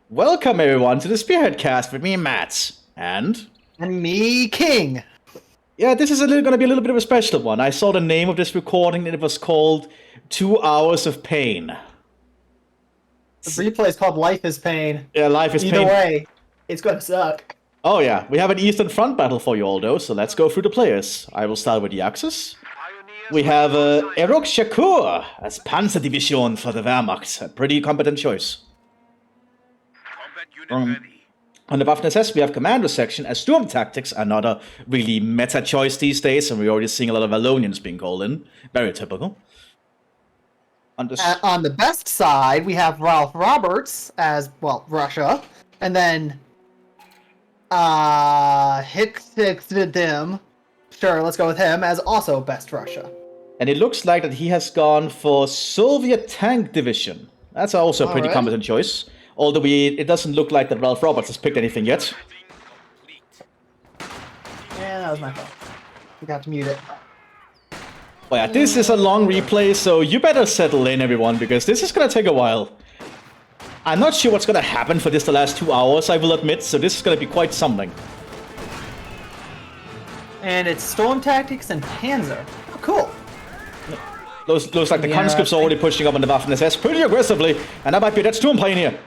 Welcome everyone to the Spearhead cast with me, Matt, and me, King. yeah, this is going to be a little bit of a special one. I saw the name of this recording and it was called 2 Hours of Pain. The replay is called Life is Pain. Yeah, Life is Pain. Either way, it's gonna suck. Oh yeah, we have an Eastern Front battle for you all though, so let's go through the players. I will start with the Axis. We have Erok Shakur as Panzer Division for the Wehrmacht. A pretty competent choice. On the Waffen-SS, we have Commando Section as Storm Tactics, another really meta choice these days, and we're already seeing a lot of Valonians being called in. Very typical. On the best side, we have Ralph Roberts as, well, Russia, and then Hicks-Dim, sure, let's go with him, as also best Russia. And it looks like that he has gone for Soviet Tank Division. That's also a pretty competent choice. Although it doesn't look like that Ralph Roberts has picked anything yet. Yeah, that was my fault. Forgot to mute it. Well, yeah, this is a long replay, so you better settle in, everyone, because this is going to take a while. I'm not sure what's going to happen for the last 2 hours, I will admit, so this is going to be quite something. And it's Storm Tactics and Panzer. Oh, cool. Looks like the conscripts are already pushing up on the Waffen-SS pretty aggressively, and that might be that Storm Pioneer.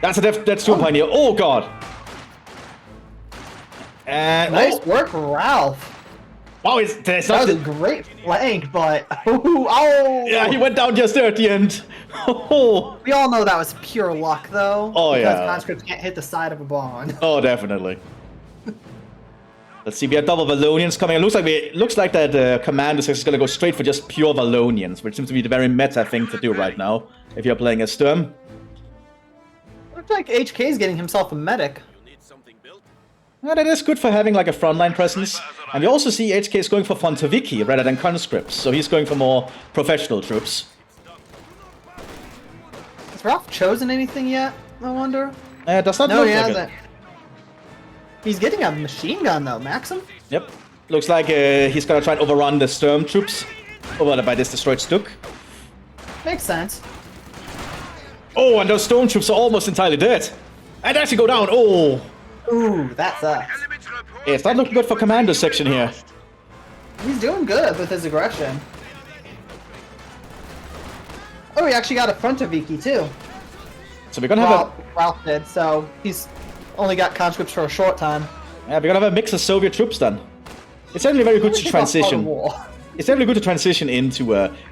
That's that Storm Pioneer. Oh god! And nice work, Ralph. Wow, that was a great flank, but oh! Yeah, he went down just there at the end. We all know that was pure luck, though. Oh because yeah. Conscripts can't hit the side of a barn. Oh, definitely. Let's see, we have double Valonians coming. It looks like that Commando is going to go straight for just pure Valonians, which seems to be the very meta thing to do right now if you're playing as Sturm. Looks like HK is getting himself a medic. Yeah, that is good for having like a frontline presence. And we also see HK is going for Fontoviki rather than conscripts, so he's going for more professional troops. Has Ralph chosen anything yet, I wonder? Does not look like it. He's getting a machine gun though, Maxim? Yep. Looks like he's gonna try and overrun the Sturm troops over by this destroyed Stuk. Makes sense. Oh, and those Storm troops are almost entirely dead. And actually go down. Oh. Ooh, that sucks. Yeah, it's not looking good for Commando Section here. He's doing good with his aggression. Oh, he actually got a Fontoviki too. So we're gonna have Ralph did, so he's only got conscripts for a short time. Yeah, we're gonna have a mix of Soviet troops then. It's certainly very good to transition. It's definitely good to transition into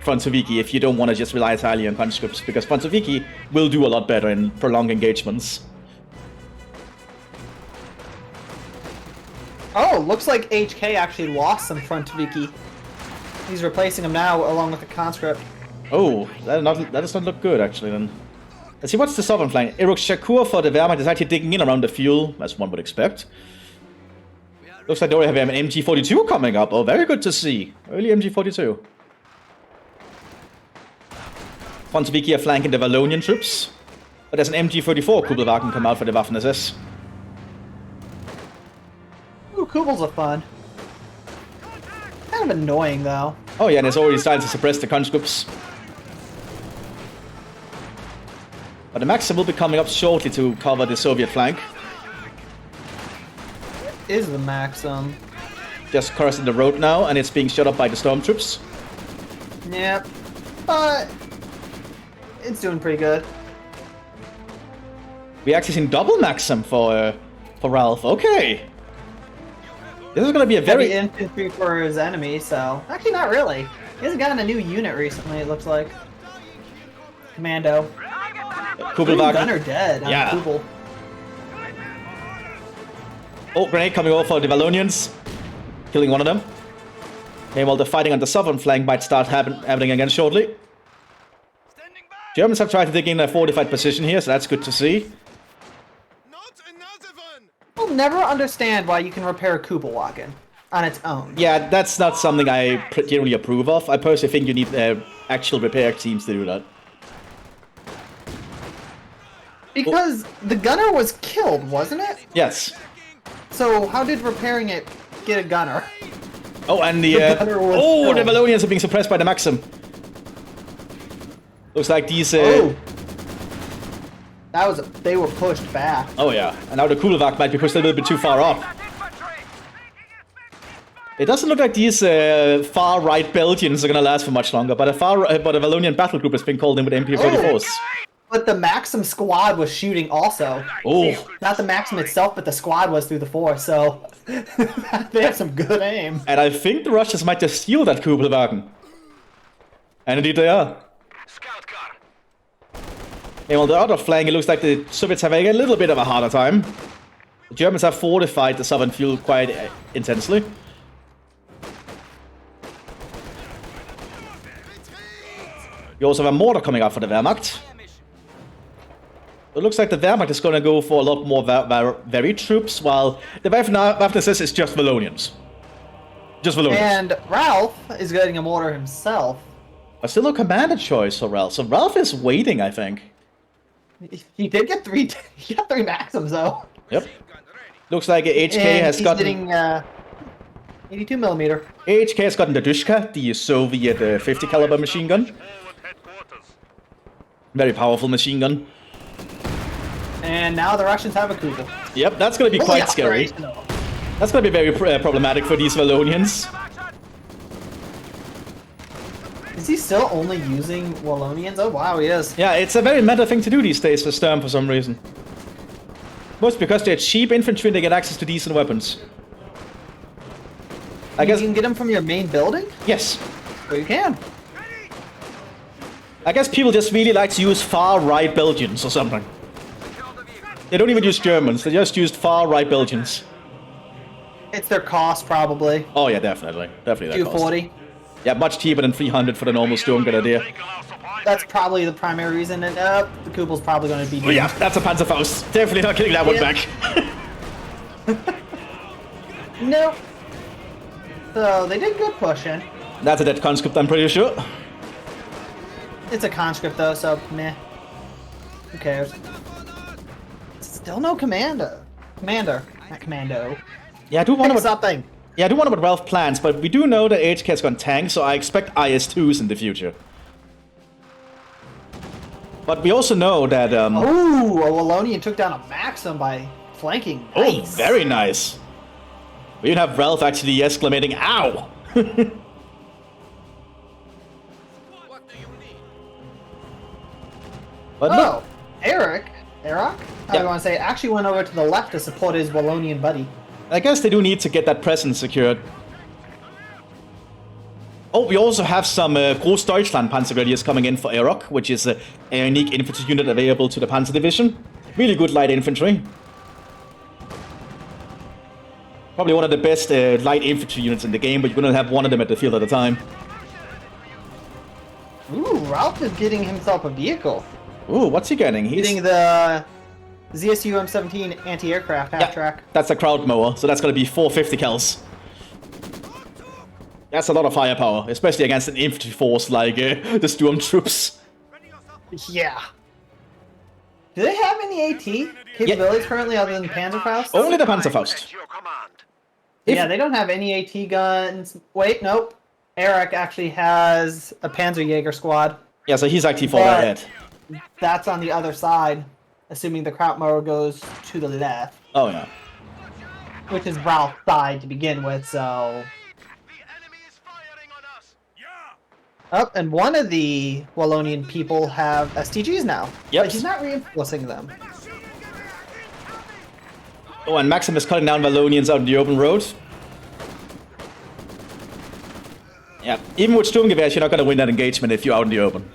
Fontoviki if you don't want to just rely entirely on conscripts, because Fontoviki will do a lot better in prolonged engagements. Oh, looks like HK actually lost some Fontoviki. He's replacing him now along with the conscript. Oh, that does not look good actually then. Let's see, what's the southern flank? Erok Shakur for the Wehrmacht is actually digging in around the fuel, as one would expect. Looks like they already have an MG42 coming up. Oh, very good to see. Early MG42. Fontoviki are flanking the Valonian troops. But there's an MG34 Kubelwagen come out for the Waffen-SS. Ooh, Kubels are fun. Kind of annoying, though. Oh yeah, and it's already starting to suppress the conscripts. But the Maxim will be coming up shortly to cover the Soviet flank. Is the Maxim? Just crossing the road now, and it's being shot up by the stormtroops. Yep. But it's doing pretty good. We actually seen double Maxim for Ralph. Okay. This is gonna be a very infantry for his enemy, so actually not really. He hasn't gotten a new unit recently, it looks like. Commando. Kubelwagen. Gunner dead. Yeah. Kubel. Oh, grenade coming over for the Valonians. Killing one of them. Okay, well, the fighting on the southern flank might start happening again shortly. Germans have tried to dig in a fortified position here, so that's good to see. I'll never understand why you can repair a Kubelwagen on its own. Yeah, that's not something I generally approve of. I personally think you need actual repair teams to do that. Because the gunner was killed, wasn't it? Yes. So how did repairing it get a gunner? Oh, and the Valonians are being suppressed by the Maxim. Looks like these They were pushed back. Oh yeah, and now the Kugelwag might be pushed a little bit too far up. It doesn't look like these far-right Belgians are gonna last for much longer, but a Wallonian battle group has been called in with MP44s. But the Maxim squad was shooting also. Oh. Not the Maxim itself, but the squad was through the force, so they have some good aim. And I think the Russians might just steal that Kugelwagen. And indeed they are. And on the other flank, it looks like the Soviets have a little bit of a harder time. The Germans have fortified the southern field quite intensely. You also have a mortar coming out for the Wehrmacht. It looks like the Wehrmacht is going to go for a lot more varied troops, while the Waffen-SS is just Wallonians. Just Wallonians. And Ralph is getting a mortar himself. But still no commander choice for Ralph, so Ralph is waiting, I think. He did get three. He got 3 Maxims though. Yep. Looks like HK has gotten. Getting 82mm. HK has gotten the Dushka, the Soviet 50 caliber machine gun. Very powerful machine gun. And now the Russians have a Kugel. Yep, that's going to be quite scary. That's going to be very problematic for these Wallonians. Is he still only using Wallonians? Oh wow, he is. Yeah, it's a very meta thing to do these days for Sturm for some reason. Most because they're cheap infantry and they get access to decent weapons. I guess you can get them from your main building? Yes. Well, you can. I guess people just really like to use far-right Belgians or something. They don't even use Germans, they just used far-right Belgians. It's their cost, probably. Oh yeah, definitely. Definitely their cost. 240. Yeah, much cheaper than 300 for the normal Sturmgrenadier. That's probably the primary reason, and the Kugel's probably going to be... Oh yeah, that's a Panzerfaust. Definitely not getting that one back. Nope. So, they did good pushing. That's a dead conscript, I'm pretty sure. It's a conscript, though, so meh. Who cares? Still no commander. Commander, not commando. Yeah, I do wonder what something. Yeah, I do wonder what Ralph plans, but we do know that HK has gone tank, so I expect IS-2s in the future. But we also know that... Oh, a Wallonian took down a Maxim by flanking. Nice. Oh, very nice. We even have Ralph actually exclamating, "Ow!" But oh, Eric? How do you want to say? Actually went over to the left to support his Wallonian buddy. I guess they do need to get that presence secured. Oh, we also have some Großdeutschland Panzergrenadiers coming in for Iraq, which is a unique infantry unit available to the Panzer Division. Really good light infantry. Probably one of the best light infantry units in the game, but you're going to have one of them at the field at a time. Ooh, Ralph is getting himself a vehicle. Ooh, what's he getting? He's getting the ZSU M17 anti-aircraft half-track. That's a crowd mower, so that's going to be 450 cals. That's a lot of firepower, especially against an infantry force like the Sturmtroops. Yeah. Do they have any AT capabilities currently other than Panzerfaust? Only the Panzerfaust. Yeah, they don't have any AT guns. Wait, nope. Eric actually has a Panzerjäger squad. Yeah, so he's actually far ahead. That's on the other side, assuming the Krautmower goes to the left. Oh, yeah. Which is Ralph's side to begin with, so... Oh, and one of the Wallonian people have STGs now. Yep. But he's not reinforcing them. Oh, and Maxim is cutting down Wallonians out in the open road. Yeah, even with Sturmgewehrs, you're not going to win that engagement if you're out in the open.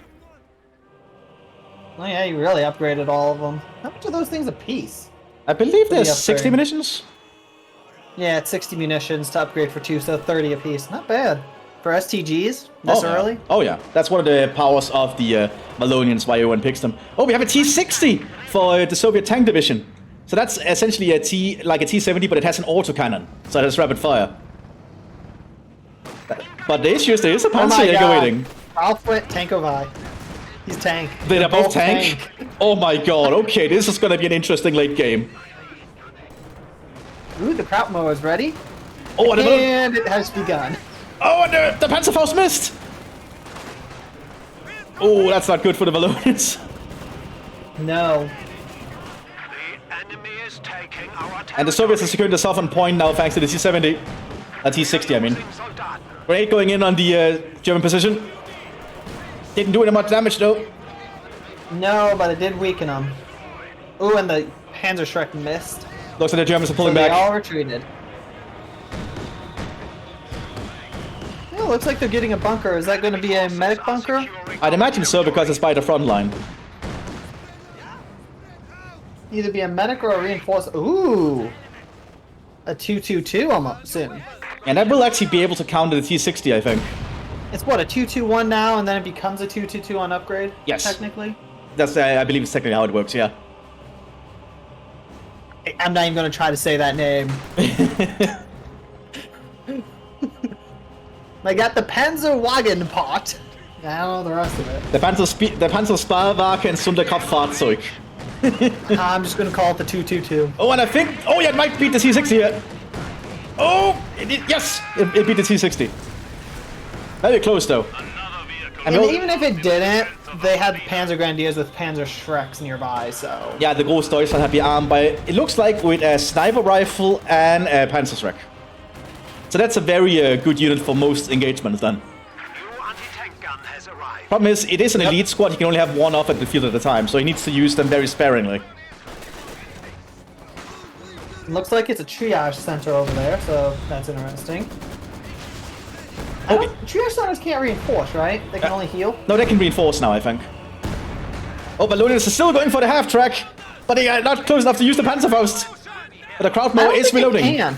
Oh yeah, you really upgraded all of them. How much are those things a piece? I believe there's 60 munitions. Yeah, it's 60 munitions to upgrade for 2, so 30 a piece. Not bad. For STGs, this early? Oh yeah, that's one of the powers of the Wallonians, why everyone picks them. Oh, we have a T-60 for the Soviet tank division. So that's essentially a T-70, but it has an autocannon, so it has rapid fire. But the issue is there is a Panzerjäger waiting. Ralph went Tankovi. He's tank. They're both tank? Oh my god, okay, this is gonna be an interesting late game. Ooh, the Krautmower is ready. Oh, and it has begun. Oh, and the Panzerfaust missed! Oh, that's not good for the Wallonians. No. And the Soviets are securing the southern point now thanks to the T-70. T-60, I mean. Grenade going in on the German position. Didn't do any much damage though. No, but it did weaken them. Ooh, and the Panzer Shrek missed. Looks like the Germans are pulling So they back. all retreated. Yeah, looks like they're getting a bunker. Is that going to be a medic bunker? I'd imagine so because it's by the front line. Either be a medic or a reinforced. Ooh! A 2-2-2 almost soon. And that will actually be able to counter the T-60, I think. It's what, a 2-2-1 now, and then it becomes a 2-2-2 on upgrade? Yes. Technically? That's, I believe it's technically how it works, yeah. I'm not even going to try to say that name. They got the Panzer Wagen pot. I don't know the rest of it. Der Panzer Sparwagen and Sonderkraftfahrzeug. I'm just going to call it the 2-2-2. Oh, and I think... Oh, yeah, it might beat the T-60 here. Oh! Yes! It beat the T-60. Very close, though. And even if it didn't, they had Panzer Grenadiers with Panzer Shreks nearby, so... Yeah, the Großdeutschland had be armed by... It looks like with a sniper rifle and a Panzer Shrek. So that's a very good unit for most engagements then. Problem is, it is an elite squad, you can only have one off at the field at a time, so he needs to use them very sparingly. Looks like it's a triage center over there, so that's interesting. Okay. Triage centers can't reinforce, right? They can only heal? No, they can reinforce now, I think. Oh, Ballonians are still going for the half-track, but they are not close enough to use the Panzerfaust. But the Krautmoor is reloading.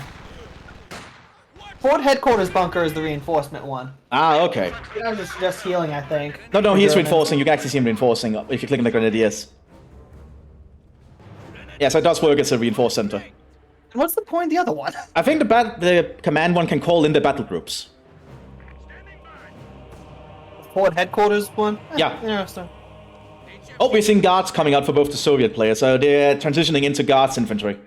Fort headquarters bunker is the reinforcement one. Ah, okay. I was just healing, I think. No, he is reinforcing. You can actually see him reinforcing if you click on the Grenadiers. Yeah, so it does work as a reinforced center. What's the point of the other one? I think the command one can call in the battle groups. Fort headquarters one? Yeah. Interesting. Oh, we're seeing guards coming out for both the Soviet players, so they're transitioning into guards infantry.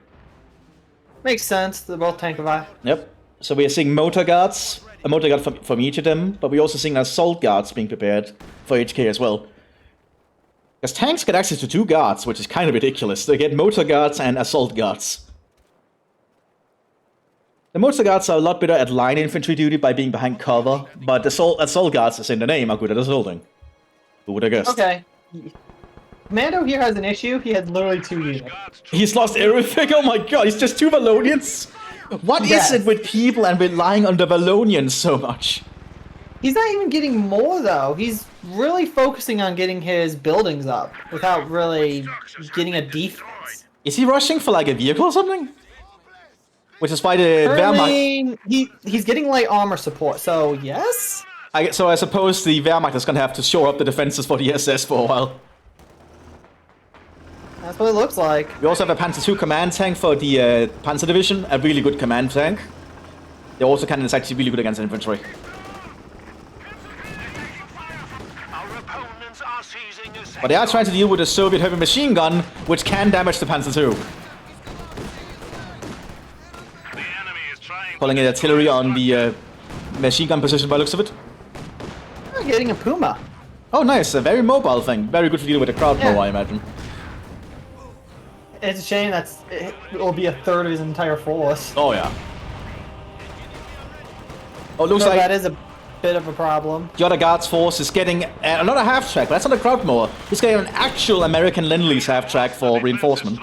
Makes sense. They're both tankified. Yep. So we are seeing motor guards, a motor guard from each of them, but we're also seeing assault guards being prepared for HK as well. Because tanks get access to 2 guards, which is kind of ridiculous. They get motor guards and assault guards. The motor guards are a lot better at line infantry duty by being behind cover, but assault guards, as in the name, are good at assaulting. Who would have guessed? Okay. Commando here has an issue. He has literally 2 units. He's lost everything. Oh my god, he's just 2 Vallonians. What is it with people and relying on the Vallonians so much? He's not even getting more, though. He's really focusing on getting his buildings up without really getting a defense. Is he rushing for like a vehicle or something? Which is why the Wehrmacht... He's getting light armor support, so yes? So I suppose the Wehrmacht is going to have to shore up the defenses for the SS for a while. That's what it looks like. We also have a Panzer II command tank for the Panzer division, a really good command tank. The also cannon is actually really good against infantry. But they are trying to deal with a Soviet heavy machine gun, which can damage the Panzer II. Pulling in artillery on the machine gun position by the looks of it. We're getting a Puma. Oh nice, a very mobile thing. Very good for dealing with the Krautmoor, I imagine. It's a shame it will be a third of his entire force. Oh yeah. Oh, looks So like that is a bit of a problem. the other guard's force is getting another half-track, but that's not a Krautmoor. He's getting an actual American Lend-Lease half-track for reinforcement.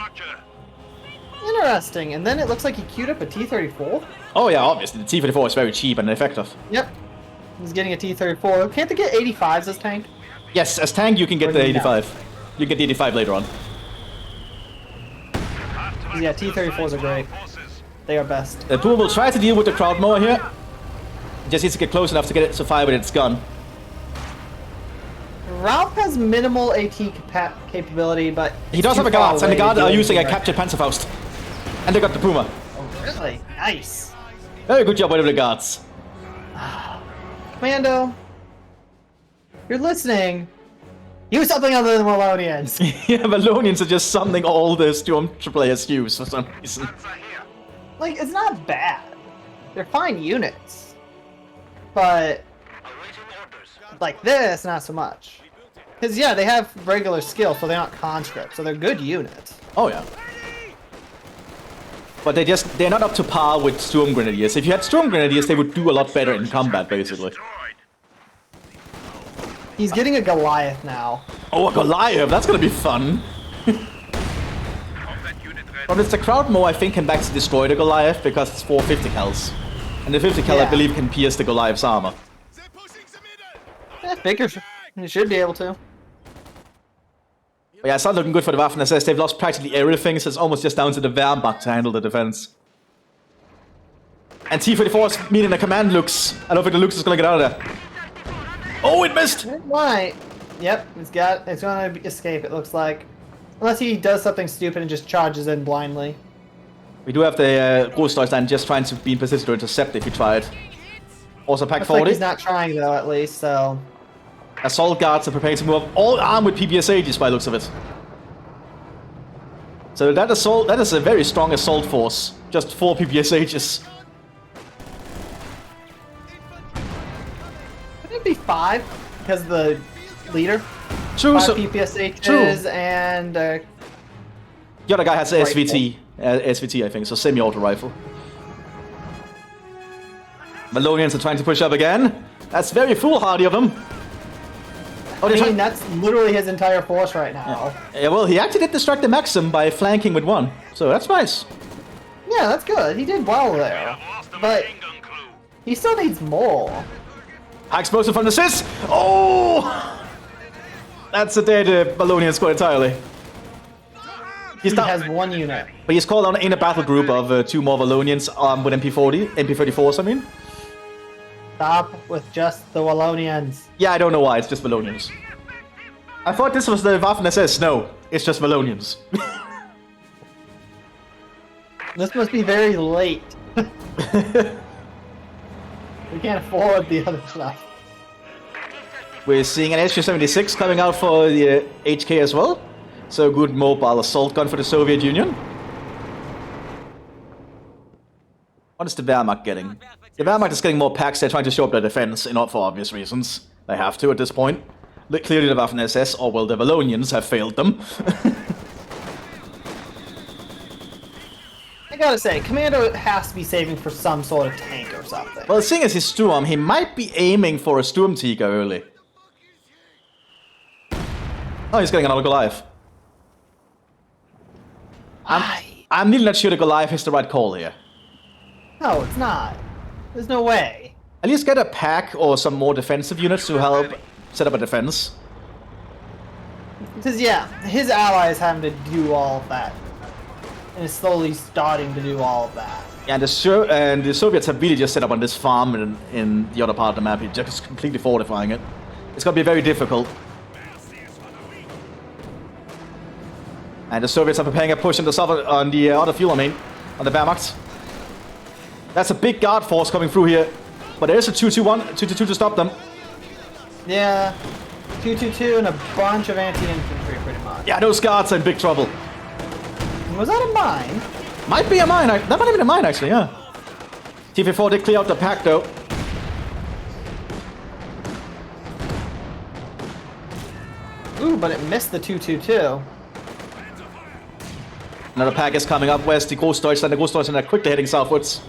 Interesting. And then it looks like he queued up a T-34. Oh yeah, obviously. The T-34 is very cheap and effective. Yep. He's getting a T-34. Can't they get 85s as tank? Yes, as tank you can get the 85. You get the 85 later on. Yeah, T-34s are great. They are best. The Puma will try to deal with the Krautmoor here. Just needs to get close enough to get it to fire with its gun. Ralph has minimal AT capability, but He does have a guard, and the guard are using a captured Panzerfaust. And they got the Puma. Oh, really? Nice. Very good job by the guards. Commando, you're listening. Use something other than Wallonians. Yeah, Vallonians are just something all the Stormtrooper players use for some reason. Like, it's not bad. They're fine units. But, like this, not so much. Because, yeah, they have regular skill, so they're not conscripts, so they're good units. Oh, yeah. But they're not up to par with Storm Grenadiers. If you had Storm Grenadiers, they would do a lot better in combat, basically. He's getting a Goliath now. Oh, a Goliath! That's gonna be fun! But it's the Crowdmow, I think, can actually destroy the Goliath because it's 450 cals. And the 50 cal, I believe, can pierce the Goliath's armor. Figures. You should be able to. But yeah, it's not looking good for the Waffen-SS. They've lost practically everything, so it's almost just down to the Wehrmacht to handle the defense. And T-34 is meeting the command Lux. I don't think the Lux is gonna get out of there. Oh, it missed! It might. Yep, it's gonna escape, it looks like. Unless he does something stupid and just charges in blindly. We do have the Großdeutschland just trying to be in position to intercept if he tried. Also, Pack 40. Like he's not trying though, at least, so... Assault guards are preparing to move up, all armed with PPSHs by the looks of it. So that is a very strong assault force. Just 4 PPSHs. Could it be 5? Because of the leader? True, 5 PPSHs and... the other guy has SVT. SVT, I think, so semi-auto rifle. Malonians are trying to push up again. That's very foolhardy of them. I mean, that's literally his entire force right now. Yeah, well, he actually did distract the Maxim by flanking with 1. So that's nice. Yeah, that's good. He did well there. But he still needs more. High explosive from the Sis. Oh! That's a dead Malonian squad entirely. He has 1 unit. But he's called on in a battle group of 2 more Wallonians with MP34s, I mean. Stop with just the Wallonians. Yeah, I don't know why, it's just Wallonians. I thought this was the Waffen-SS. No, it's just Wallonians. This must be very late. We can't afford the other stuff. We're seeing an SU-76 coming out for the HK as well. So good mobile assault gun for the Soviet Union. What is the Wehrmacht getting? The Wehrmacht is getting more packs. They're trying to show up their defense, for obvious reasons. They have to at this point. Clearly the Waffen-SS, or well, the Wallonians have failed them. I gotta say, Commando has to be saving for some sort of tank or something. Well, seeing as he's Sturm, he might be aiming for a Sturmtiger early. Oh, he's getting another Goliath. I'm really not sure the Goliath is the right call here. No, it's not. There's no way. At least get a pack or some more defensive units to help set up a defense. Because, yeah, his allies having to do all of that. And is slowly starting to do all of that. Yeah, and the Soviets have really just set up on this farm in the other part of the map, just completely fortifying it. It's going to be very difficult. And the Soviets are preparing a push on the other fuel, on the Wehrmacht. That's a big guard force coming through here. But there is a 2-2-1 to stop them. Yeah, 2-2-2 and a bunch of anti-infantry, pretty much. Yeah, those guards are in big trouble. Was that a mine? Might be a mine. That might have been a mine, actually, yeah. T-34 did clear out the pack, though. Ooh, but it missed the 2-2-2. Another pack is coming up west. The Großdeutschland. The Großdeutschland are quickly heading southwards.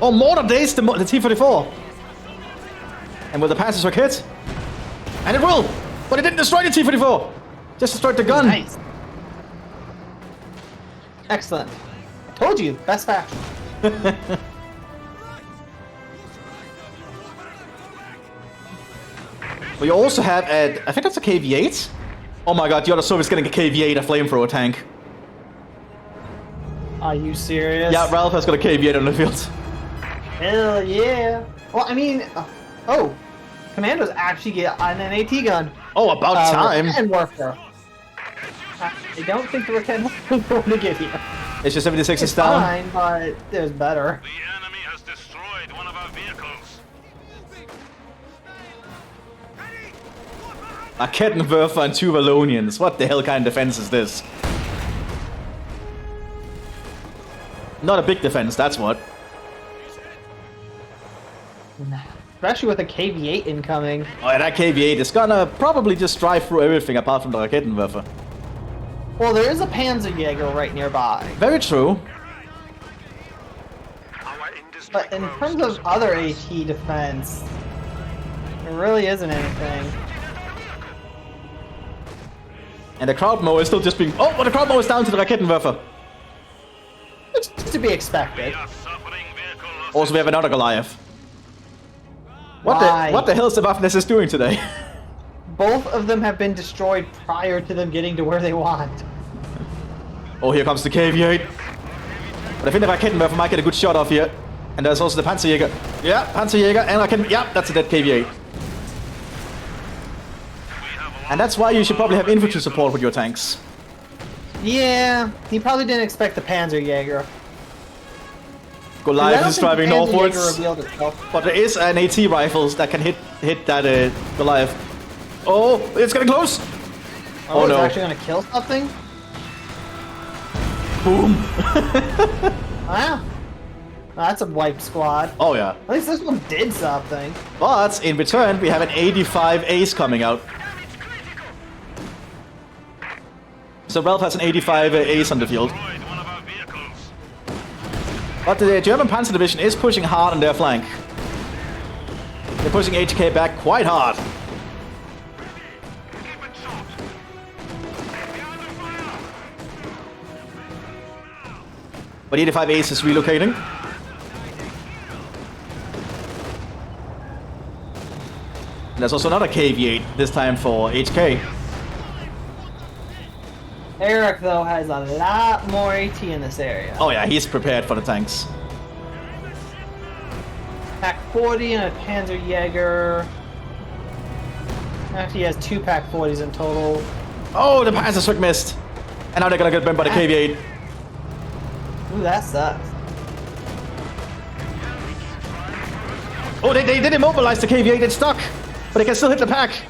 Oh, mortar days the T-34. And will the Panzers work hit? And it will! But it didn't destroy the T-34! Just destroyed the gun! Nice. Excellent. I told you, best faction. We also have I think that's a KV-8? Oh my god, the other Soviet's getting a KV-8, a flamethrower tank. Are you serious? Yeah, Ralph has got a KV-8 on the field. Hell yeah. Well, I mean, oh, Commandos actually get an AT gun. Oh, about time. And Warfare. I don't think the Recording is going to get here. It's just 76 It's is down. fine, but there's better. The enemy has destroyed one of our vehicles. A Kettenwerfer and 2 Wallonians. What the hell kind of defense is this? Not a big defense, that's what. Especially with a KV-8 incoming. Oh, yeah, that KV-8 is gonna probably just drive through everything apart from the Raketenwerfer. Well, there is a Panzerjäger right nearby. Very true. But in terms of other AT defense, there really isn't anything. And the Krautmower is still just being... Oh, but the Krautmower is down to the Raketenwerfer. It's to be expected. Also, we have another Goliath. Why? What the hell is the Waffness is doing today? Both of them have been destroyed prior to them getting to where they want. Oh, here comes the KV-8. But I think the Raketenwerfer might get a good shot off here. And there's also the Panzerjäger. Yeah, Panzerjäger and Raketen... Yeah, that's a dead KV-8. And that's why you should probably have infantry support with your tanks. Yeah, he probably didn't expect the Panzerjäger. Goliath is driving northwards. Revealed itself. But there is an AT rifles that can hit that Goliath. Oh, it's getting close! Oh, no. It's actually gonna kill something? Boom! Wow. That's a wipe squad. Oh yeah. At least this one did something. But in return, we have an 85 ace coming out. So Ralph has an 85 ace on the field. But the German Panzer Division is pushing hard on their flank. They're pushing HK back quite hard. But 85 ace is relocating. And there's also another KV-8, this time for HK. Eric, though, has a lot more AT in this area. Oh yeah, he's prepared for the tanks. Pack 40 and a Panzerjäger. Actually, he has 2 Pack 40s in total. Oh, the Panzer missed. And now they're gonna get burned by the KV-8. Ooh, that sucks. Oh, they did immobilize the KV-8, it's stuck. But they can still hit the pack.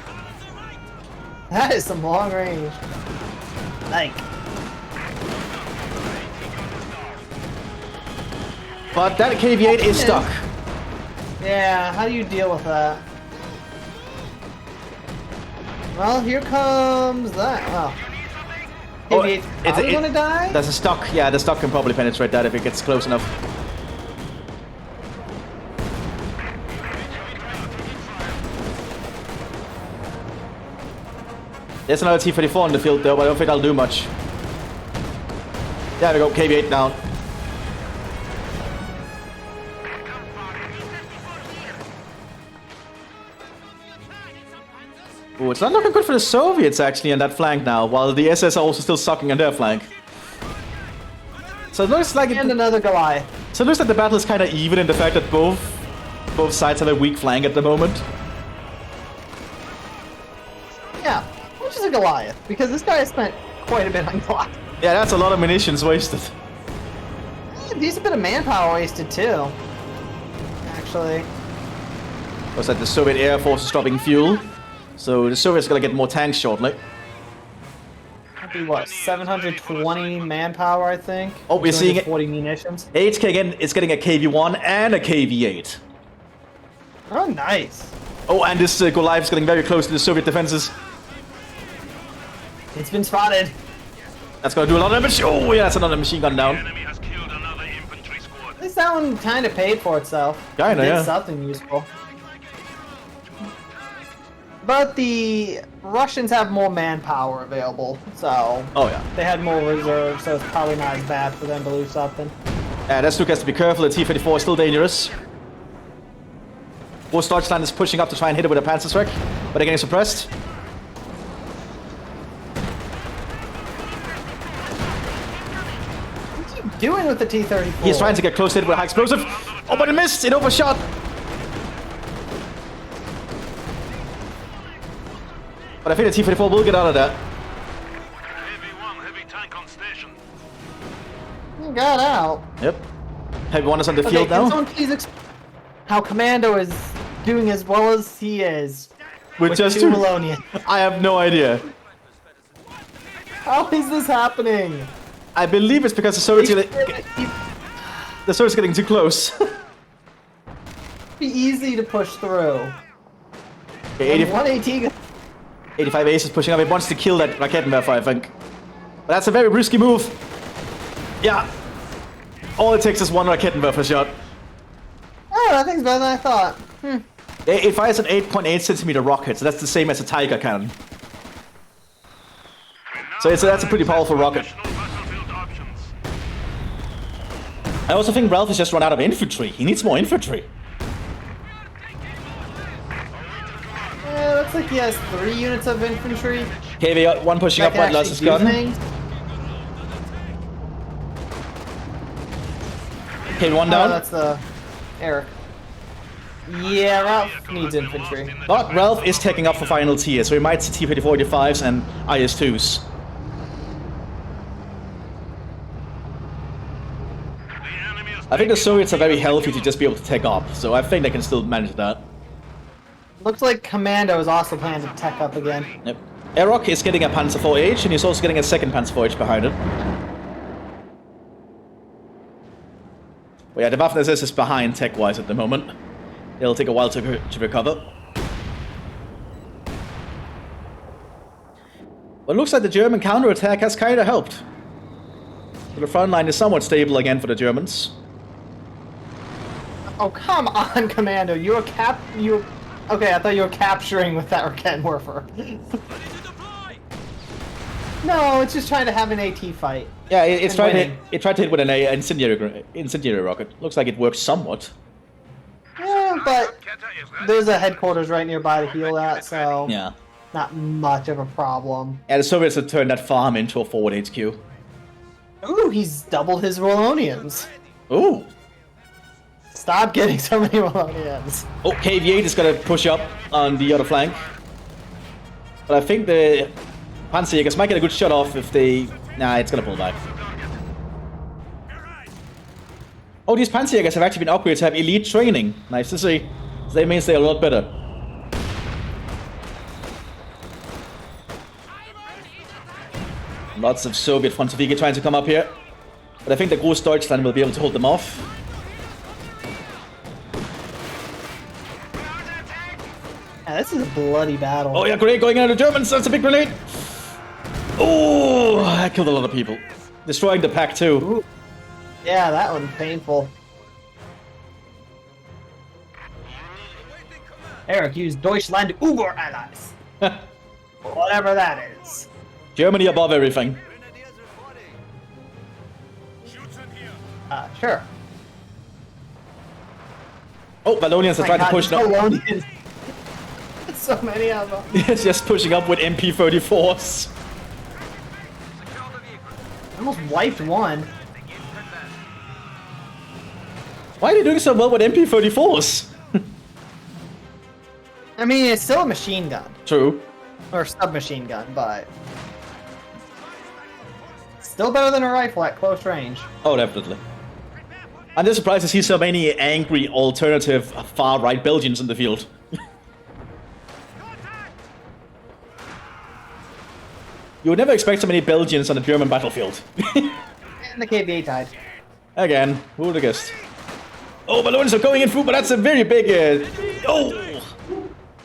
That is some long range. Like. But that KV-8 is stuck. Yeah, how do you deal with that? Well, here comes that. Well, KV-8's probably gonna die? There's a stock. Yeah, the stock can probably penetrate that if it gets close enough. There's another T-34 on the field though, but I don't think I'll do much. There we go, KV-8 down. Ooh, it's not looking good for the Soviets actually on that flank now, while the SS are also still sucking on their flank. So it looks like And another Goliath. So it looks like the battle is kind of even in the fact that both sides have a weak flank at the moment. Yeah, which is a Goliath, because this guy has spent quite a bit on Goliath. Yeah, that's a lot of munitions wasted. A decent bit of manpower wasted too. Actually. Looks like the Soviet Air Force is dropping fuel. So the Soviets are gonna get more tanks shortly. That'd be what, 720 manpower, I think? Oh, we're seeing it. 40 munitions. HK again is getting a KV-1 and a KV-8. Oh, nice. Oh, and this Goliath is getting very close to the Soviet defenses. It's been spotted. That's gonna do a lot of damage. Oh, yeah, that's another machine gun down. Enemy has killed another infantry squad. At least that one kind of paid for itself. Kinda, It did yeah. something useful. But the Russians have more manpower available, so Oh, yeah. they had more reserves, so it's probably not as bad for them to lose something. This Luke has to be careful. The T-34 is still dangerous. West Deutschland is pushing up to try and hit it with a Panzerschreck, but they're getting suppressed. What's he doing with the T-34? He's trying to get close to it with a high explosive. Oh, but it missed! It overshot! But I think the T-34 will get out of that. Heavy 1, heavy tank on station. He got out. Yep. Heavy 1 is on the field Can now. someone please how Commando is doing as well as he is With just two two. Malonians? I have no idea. How is this happening? I believe it's because the Soviets are getting too close. Be easy to push through. Okay, And 118. 85 Ace is pushing up. It wants to kill that Raketenwerfer, I think. That's a very risky move. Yeah. All it takes is one Raketenwerfer shot. Oh, that thing's better than I thought. It fires an 8.8 centimeter rocket, so that's the same as a Tiger cannon. So that's a pretty powerful rocket. I also think Ralph has just run out of infantry. He needs more infantry. Yeah, looks like he has 3 units of infantry. KV one pushing up, one lost his gun. KV one down. Oh, that's the Eric. Yeah, Ralph needs infantry. But Ralph is taking up for final tier, so we might see T-34-85s and IS-2s. I think the Soviets are very healthy to just be able to take up, so I think they can still manage that. Looks like Commando is also planning to tech up again. Yep. Erok is getting a Panzer 4H, and he's also getting a second Panzer 4H behind it. But yeah, the Waffen-SS is behind tech-wise at the moment. It'll take a while to recover. But it looks like the German counterattack has kinda helped. So the front line is somewhat stable again for the Germans. Oh, come on, Commando. Okay, I thought you were capturing with that Raketenwerfer. No, it's just trying to have an AT fight. Yeah, it tried to hit with an incendiary rocket. Looks like it works somewhat. Yeah, but there's a headquarters right nearby to heal that, so Yeah. not much of a problem. Yeah, the Soviets have turned that farm into a forward HQ. Ooh, he's doubled his Wallonians. Ooh. Stop getting so many Wallonians. Oh, KV-8 is gonna push up on the other flank. But I think the Panzerjägers might get a good shot off if they... Nah, it's gonna pull back. Oh, these Panzerjägers have actually been upgraded to have elite training. Nice to see. So that means they're a lot better. Lots of Soviet Frontovika trying to come up here. But I think the Groß Deutschland will be able to hold them off. Yeah, this is a bloody battle. Oh yeah, grenade going out of the Germans. That's a big grenade. Oh, I killed a lot of people. Destroying the pack too. Ooh. Yeah, that one's painful. Eric used Deutschland Uber allies. Whatever that is. Germany above everything. Sure. Oh, Wallonians are trying to push now. Wallonians. So many of them. It's just pushing up with MP-34s. Almost wiped one. Why are they doing so well with MP-34s? I mean, it's still a machine gun. True. Or submachine gun, but... still better than a rifle at close range. Oh, definitely. I'm just surprised to see so many angry alternative far-right Belgians in the field. You would never expect so many Belgians on the German battlefield. And the KVA died. Again, who would have guessed? Oh, balloons are going in through, but that's a very big... oh!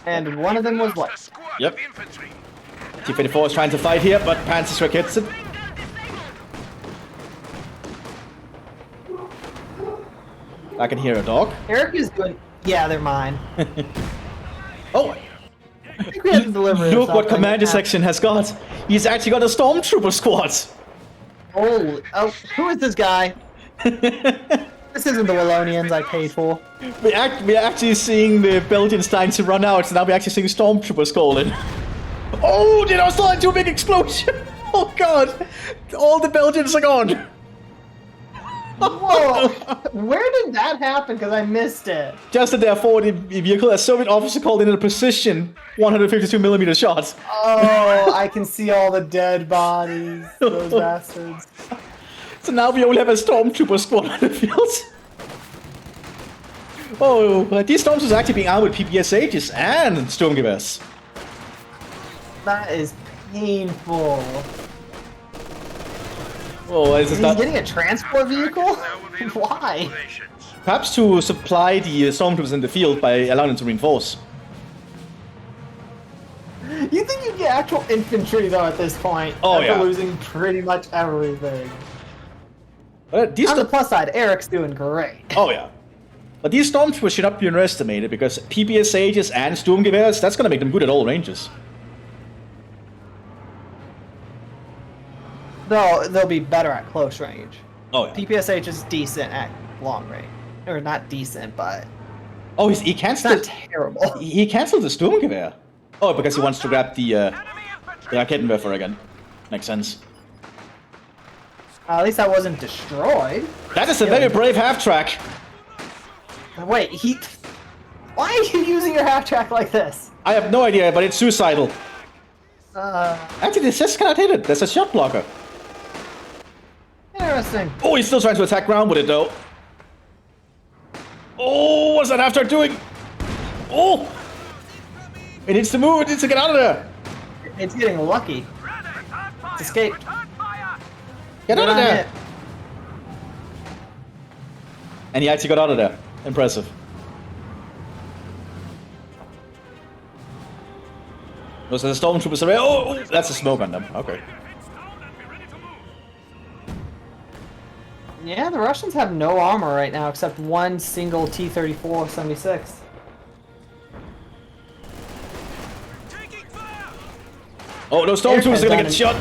And one of them was what? Yep. T-34 is trying to fight here, but Panzer gets it. I can hear a dog. Eric is doing... yeah, they're mine. Oh! I think we have to deliver Look what Commander Section has got. He's actually got a Stormtrooper squad. Oh, who is this guy? This isn't the Wallonians I paid for. We're actually seeing the Belgians starting to run out, so now we're actually seeing Stormtroopers calling. Oh, did I start into a big explosion? Oh god! All the Belgians are gone! Whoa! Where did that happen? Because I missed it. Just at their forward vehicle, a Soviet officer called in a precision 152mm shot. Oh, I can see all the dead bodies. Those bastards. So now we only have a Stormtrooper squad on the field. Oh, these Stormtroopers are actually being armed with PPSHs and Sturmgewehrs. That is painful. Oh, is He's that... getting a transport vehicle? Why? Perhaps to supply the Stormtroopers in the field by allowing them to reinforce. You think you get actual infantry though at this point. Oh, after yeah. losing pretty much everything. But these On the plus side, Eric's doing great. oh yeah. But these stormtroopers should not be underestimated because PPSHs and Sturmgewehrs, that's gonna make them good at all ranges. They'll be better at close range. Oh yeah. PPSH is decent at long range. Or not decent, but Oh, he it's cancelled. not terrible. He cancelled the Sturmgewehr. Oh, because he wants to grab the Raketenwerfer again. Makes sense. At least that wasn't destroyed. That is a very brave half-track. Wait, why are you using your half-track like this? I have no idea, but it's suicidal. Actually, this just cannot hit it. There's a shot blocker. Interesting. Oh, he's still trying to attack ground with it, though. Oh, what's that half-track doing? Oh! It needs to move. It needs to get out of there. It's getting lucky. It's escaped. Get out of Good on there. it. And he actually got out of there. Impressive. Those are the stormtroopers away. Oh, that's a smoke on them. Okay. Yeah, the Russians have no armor right now except one single T-34-76. Oh, those stormtroopers are gonna get shot.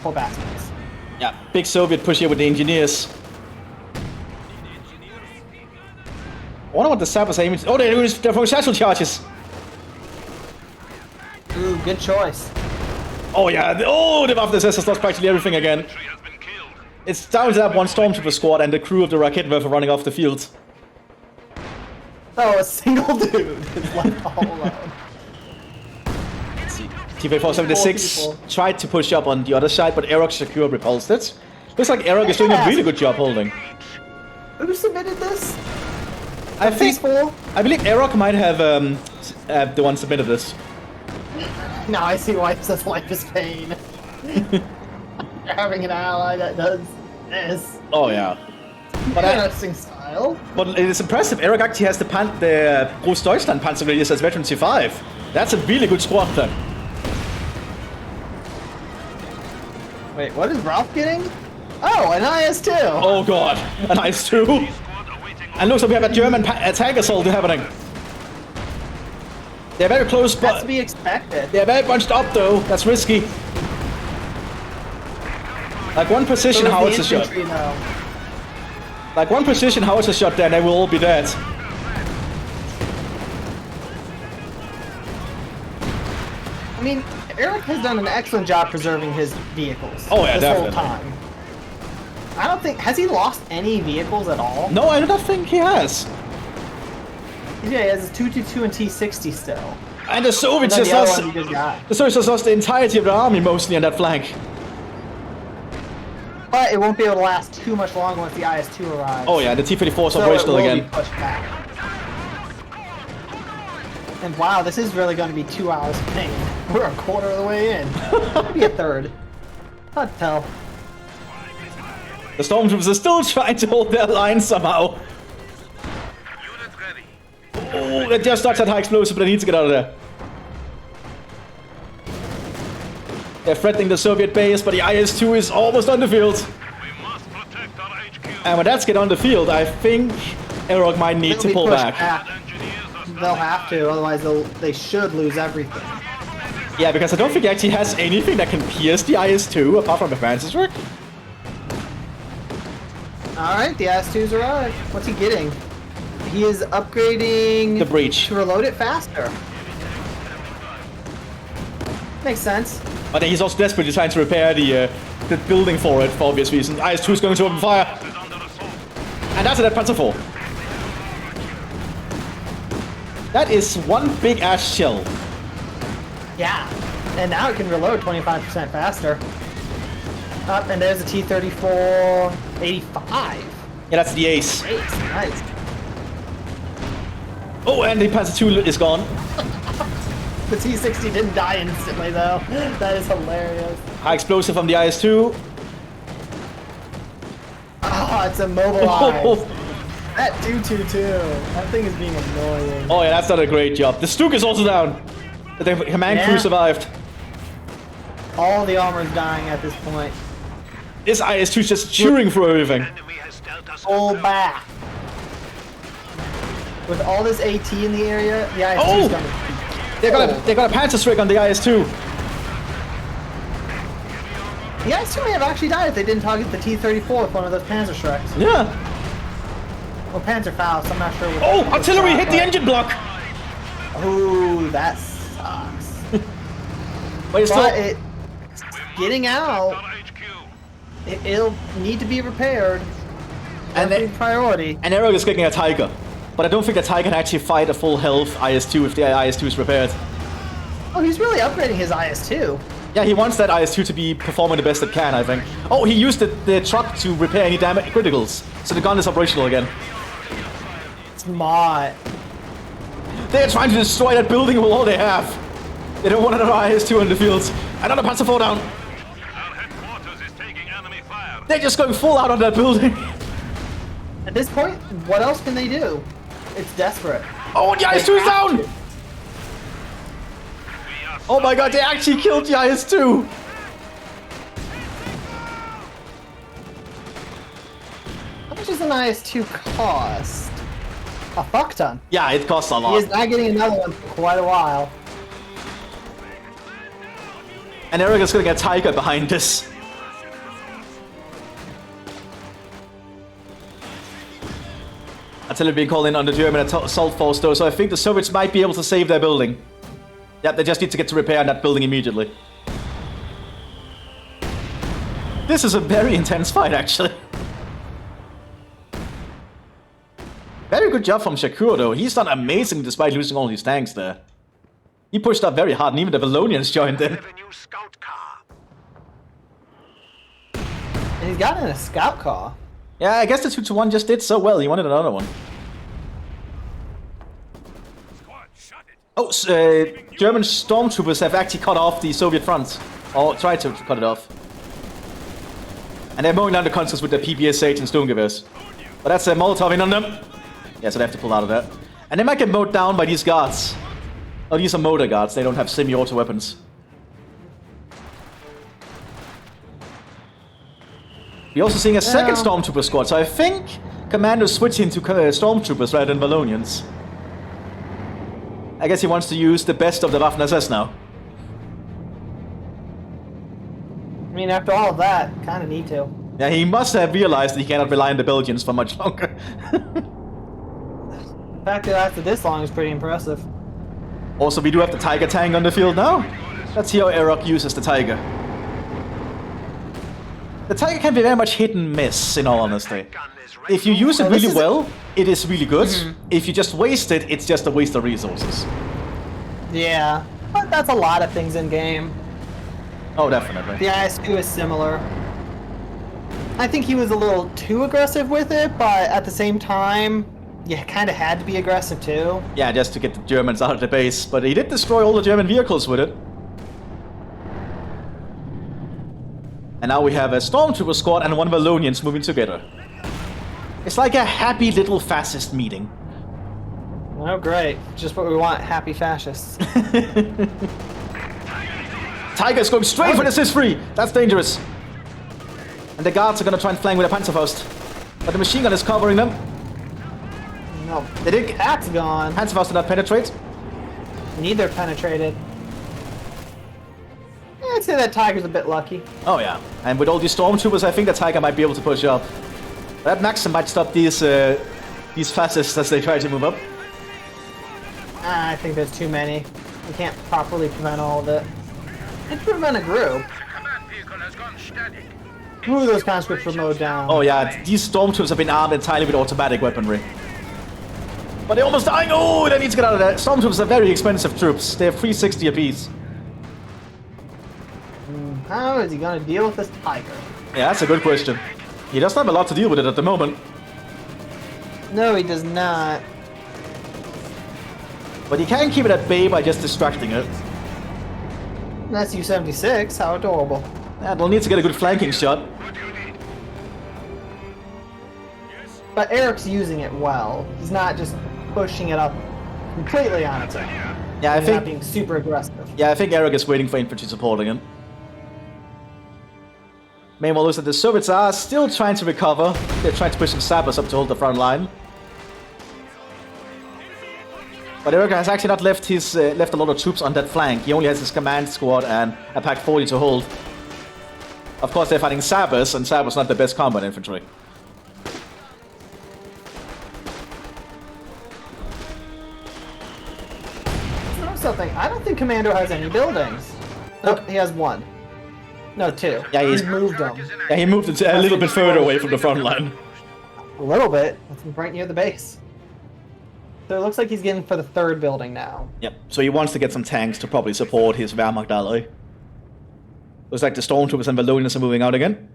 Poor bastards. Yeah, big Soviet push here with the engineers. I wonder what the sappers are aiming to. Oh, they're throwing satchel charges. Ooh, good choice. Oh, yeah. Oh, the Waffen has lost practically everything again. Infantry has been killed. It's down to that one stormtrooper squad and the crew of the Raketenwerfer running off the field. Oh, a single dude is left all alone. T-3476 tried to push up on the other side, but Erok Shakur repulsed it. Looks like Erok is doing a really good job holding. Who submitted this? I think. Peaceful? I believe Erok might have the one submitted this. Now I see why it says life is pain. You're having an ally that does this. Oh yeah. But Interesting style. But it is impressive. Erok actually has the Groß Deutschland Panzer as veteran C5. That's a really good squad then. Wait, what is Ralph getting? Oh, an IS-2. Oh god, an IS-2. Squad awaiting And looks like we have a German tank assault happening. They're very close, That's but to be expected. they're very bunched up though. That's risky. Like one precision howitzer shot. Like one precision howitzer shot there and they will all be dead. I mean, Eric has done an excellent job preserving his vehicles. Oh, yeah, this definitely. whole time. I don't think has he lost any vehicles at all? No, I don't think he has. Yeah, he has his 222 and T60 still. And the Soviets And just then the other lost. one he just got. The Soviets just lost the entirety of their army mostly on that flank. But it won't be able to last too much longer once the IS-2 arrives. Oh yeah, the T-34 is So operational it will again. be pushed back. And wow, this is really going to be 2 hours of pain. We're a quarter of the way in. Maybe a third. Hard to tell. The stormtroopers are still trying to hold their line somehow. unit ready. Oh, they just starts at high explosive, but they need to get out of there. They're threatening the Soviet base, but the IS-2 is almost on the field. We must protect our HQ. And when that's get on the field, I think Erok might need They'll to be pull pushed back. Engineers are They'll have to, otherwise they should lose everything. Yeah, because I don't think he actually has anything that can pierce the IS-2 apart from the Panzer. Alright, the IS-2's arrived. What's he getting? He is upgrading The breach. to reload it faster. Makes sense. But then he's also desperately trying to repair the building for it for obvious reasons. IS-2 is going to open fire. is under assault. And that's a dead Panzer 4. That is one big ass shell. Yeah. And now it can reload 25% faster. Up, and there's a T-34 85. Yeah, that's the ace. Nice. Oh, and the Panzer 2 is gone. The T-60 didn't die instantly, though. That is hilarious. High explosive from the IS-2. Oh, it's immobilized. Oh, That 2-2-2. That thing is being annoying. Oh yeah, that's done a great job. The Stuk is also down. The command crew survived. All the armor is dying at this point. This IS-2 is just cheering for everything. Enemy has dealt us Pull back. With all this AT in the area, the IS-2 is going to... They got a Panther strike on the IS-2. The IS-2 may have actually died if they didn't target the T-34 with one of those Panzer strikes. Yeah. Well, Panzer Faust, I'm not sure what... Oh, artillery hit the engine block. Oh, that sucks. But But getting out, HQ. it'll need to be repaired. And That's a priority. And Eric is kicking a Tiger. But I don't think the Tiger can actually fight a full health IS-2 if the IS-2 is repaired. Oh, he's really upgrading his IS-2. Yeah, he wants that IS-2 to be performing the best it can, I think. Oh, he used the truck to repair any damage criticals. So the gun is operational again. Smart. They're trying to destroy that building with all they have. They don't want another IS-2 in the field. Another Panzer 4 down. Our headquarters is taking enemy fire. They're just going full out on that building. At this point, what else can they do? It's desperate. Oh, the IS-2 is down! We are Oh my god, they actually killed the IS-2! How much does an IS-2 cost? A fuck ton. Yeah, it costs a He lot. is not getting another one for quite a while. And Eric is gonna get Tiger behind this. Artillery being called in on the German assault force though, so I think the Soviets might be able to save their building. Yeah, they just need to get to repair on that building immediately. This is a very intense fight, actually. Very good job from Shakur, though. He's done amazing despite losing all these tanks there. He pushed up very hard, and even the Valonians joined in. a new scout car. And he's gotten a scout car. Yeah, I guess the 2-1 just did so well. He wanted another one. Squad, shut it. Oh, German stormtroopers have actually cut off the Soviet front. Or tried to cut it off. And they're mowing down the Consuls with their PPS-8 and Sturmgewehrs. But that's a Molotov in on them. Yeah, so they have to pull out of that. And they might get mowed down by these guards. Oh, these are motor guards. They don't have semi-auto weapons. We're also seeing a second Stormtrooper squad, so I think Commando's switching to Stormtroopers rather than Valonians. I guess he wants to use the best of the Waffen-SS now. I mean, after all of that, kind of need to. Yeah, he must have realized that he cannot rely on the Belgians for much longer. The fact that it lasted this long is pretty impressive. Also, we do have the Tiger tank on the field now. Let's see how Erok uses the Tiger. The Tiger can be very much hit and miss, in all honesty. If you use it really well, it is really good. If you just waste it, it's just a waste of resources. Yeah, but that's a lot of things in game. Oh, definitely. The IS-2 is similar. I think he was a little too aggressive with it, but at the same time, you kind of had to be aggressive too. Yeah, just to get the Germans out of the base. But he did destroy all the German vehicles with it. And now we have a Stormtrooper squad and one Valonians moving together. It's like a happy little fascist meeting. Oh, great. Just what we want, happy fascists. Tiger's going straight for the Sis-3. That's dangerous. And the guards are going to try and flank with a Panzerfaust. But the machine gun is covering them. No, They did. that's gone. Panzerfaust did not penetrate. Neither penetrated. Yeah, I'd say that Tiger's a bit lucky. Oh yeah. And with all these Stormtroopers, I think the Tiger might be able to push up. That Maxim might stop these fascists as they try to move up. I think there's too many. You can't properly prevent all of it. You can prevent a group. Command vehicle has gone static. Ooh, those conscripts were mowed down. Oh yeah, these Stormtroopers have been armed entirely with automatic weaponry. But they're almost dying! Oh, they need to get out of there. Stormtroopers are very expensive troops. They have 360 apiece. How is he gonna deal with this Tiger? Yeah, that's a good question. He doesn't have a lot to deal with it at the moment. No, he does not. But he can keep it at bay by just distracting it. That's U-76. How adorable. Yeah, they'll need to get a good flanking shot. What do you need? Yes. But Eric's using it well. He's not just pushing it up completely on its own. Yeah, I He's think. not being super aggressive. Yeah, I think Eric is waiting for infantry supporting him. Meanwhile, looks like the Soviets are still trying to recover. They're trying to push some sappers up to hold the front line. But Eric has actually not left his left a lot of troops on that flank. He only has his command squad and a Pack 40 to hold. Of course, they're fighting sappers, and sappers not the best combat infantry. Something. I don't think Commando has any buildings. Nope, he has one. No, two. Yeah, he's moved them. Yeah, he moved it a little bit further away from the front line. A little bit. That's right near the base. So it looks like he's getting for the third building now. Yep. So he wants to get some tanks to probably support his Wehrmacht ally. Looks like the Stormtroopers and Valonians are moving out again.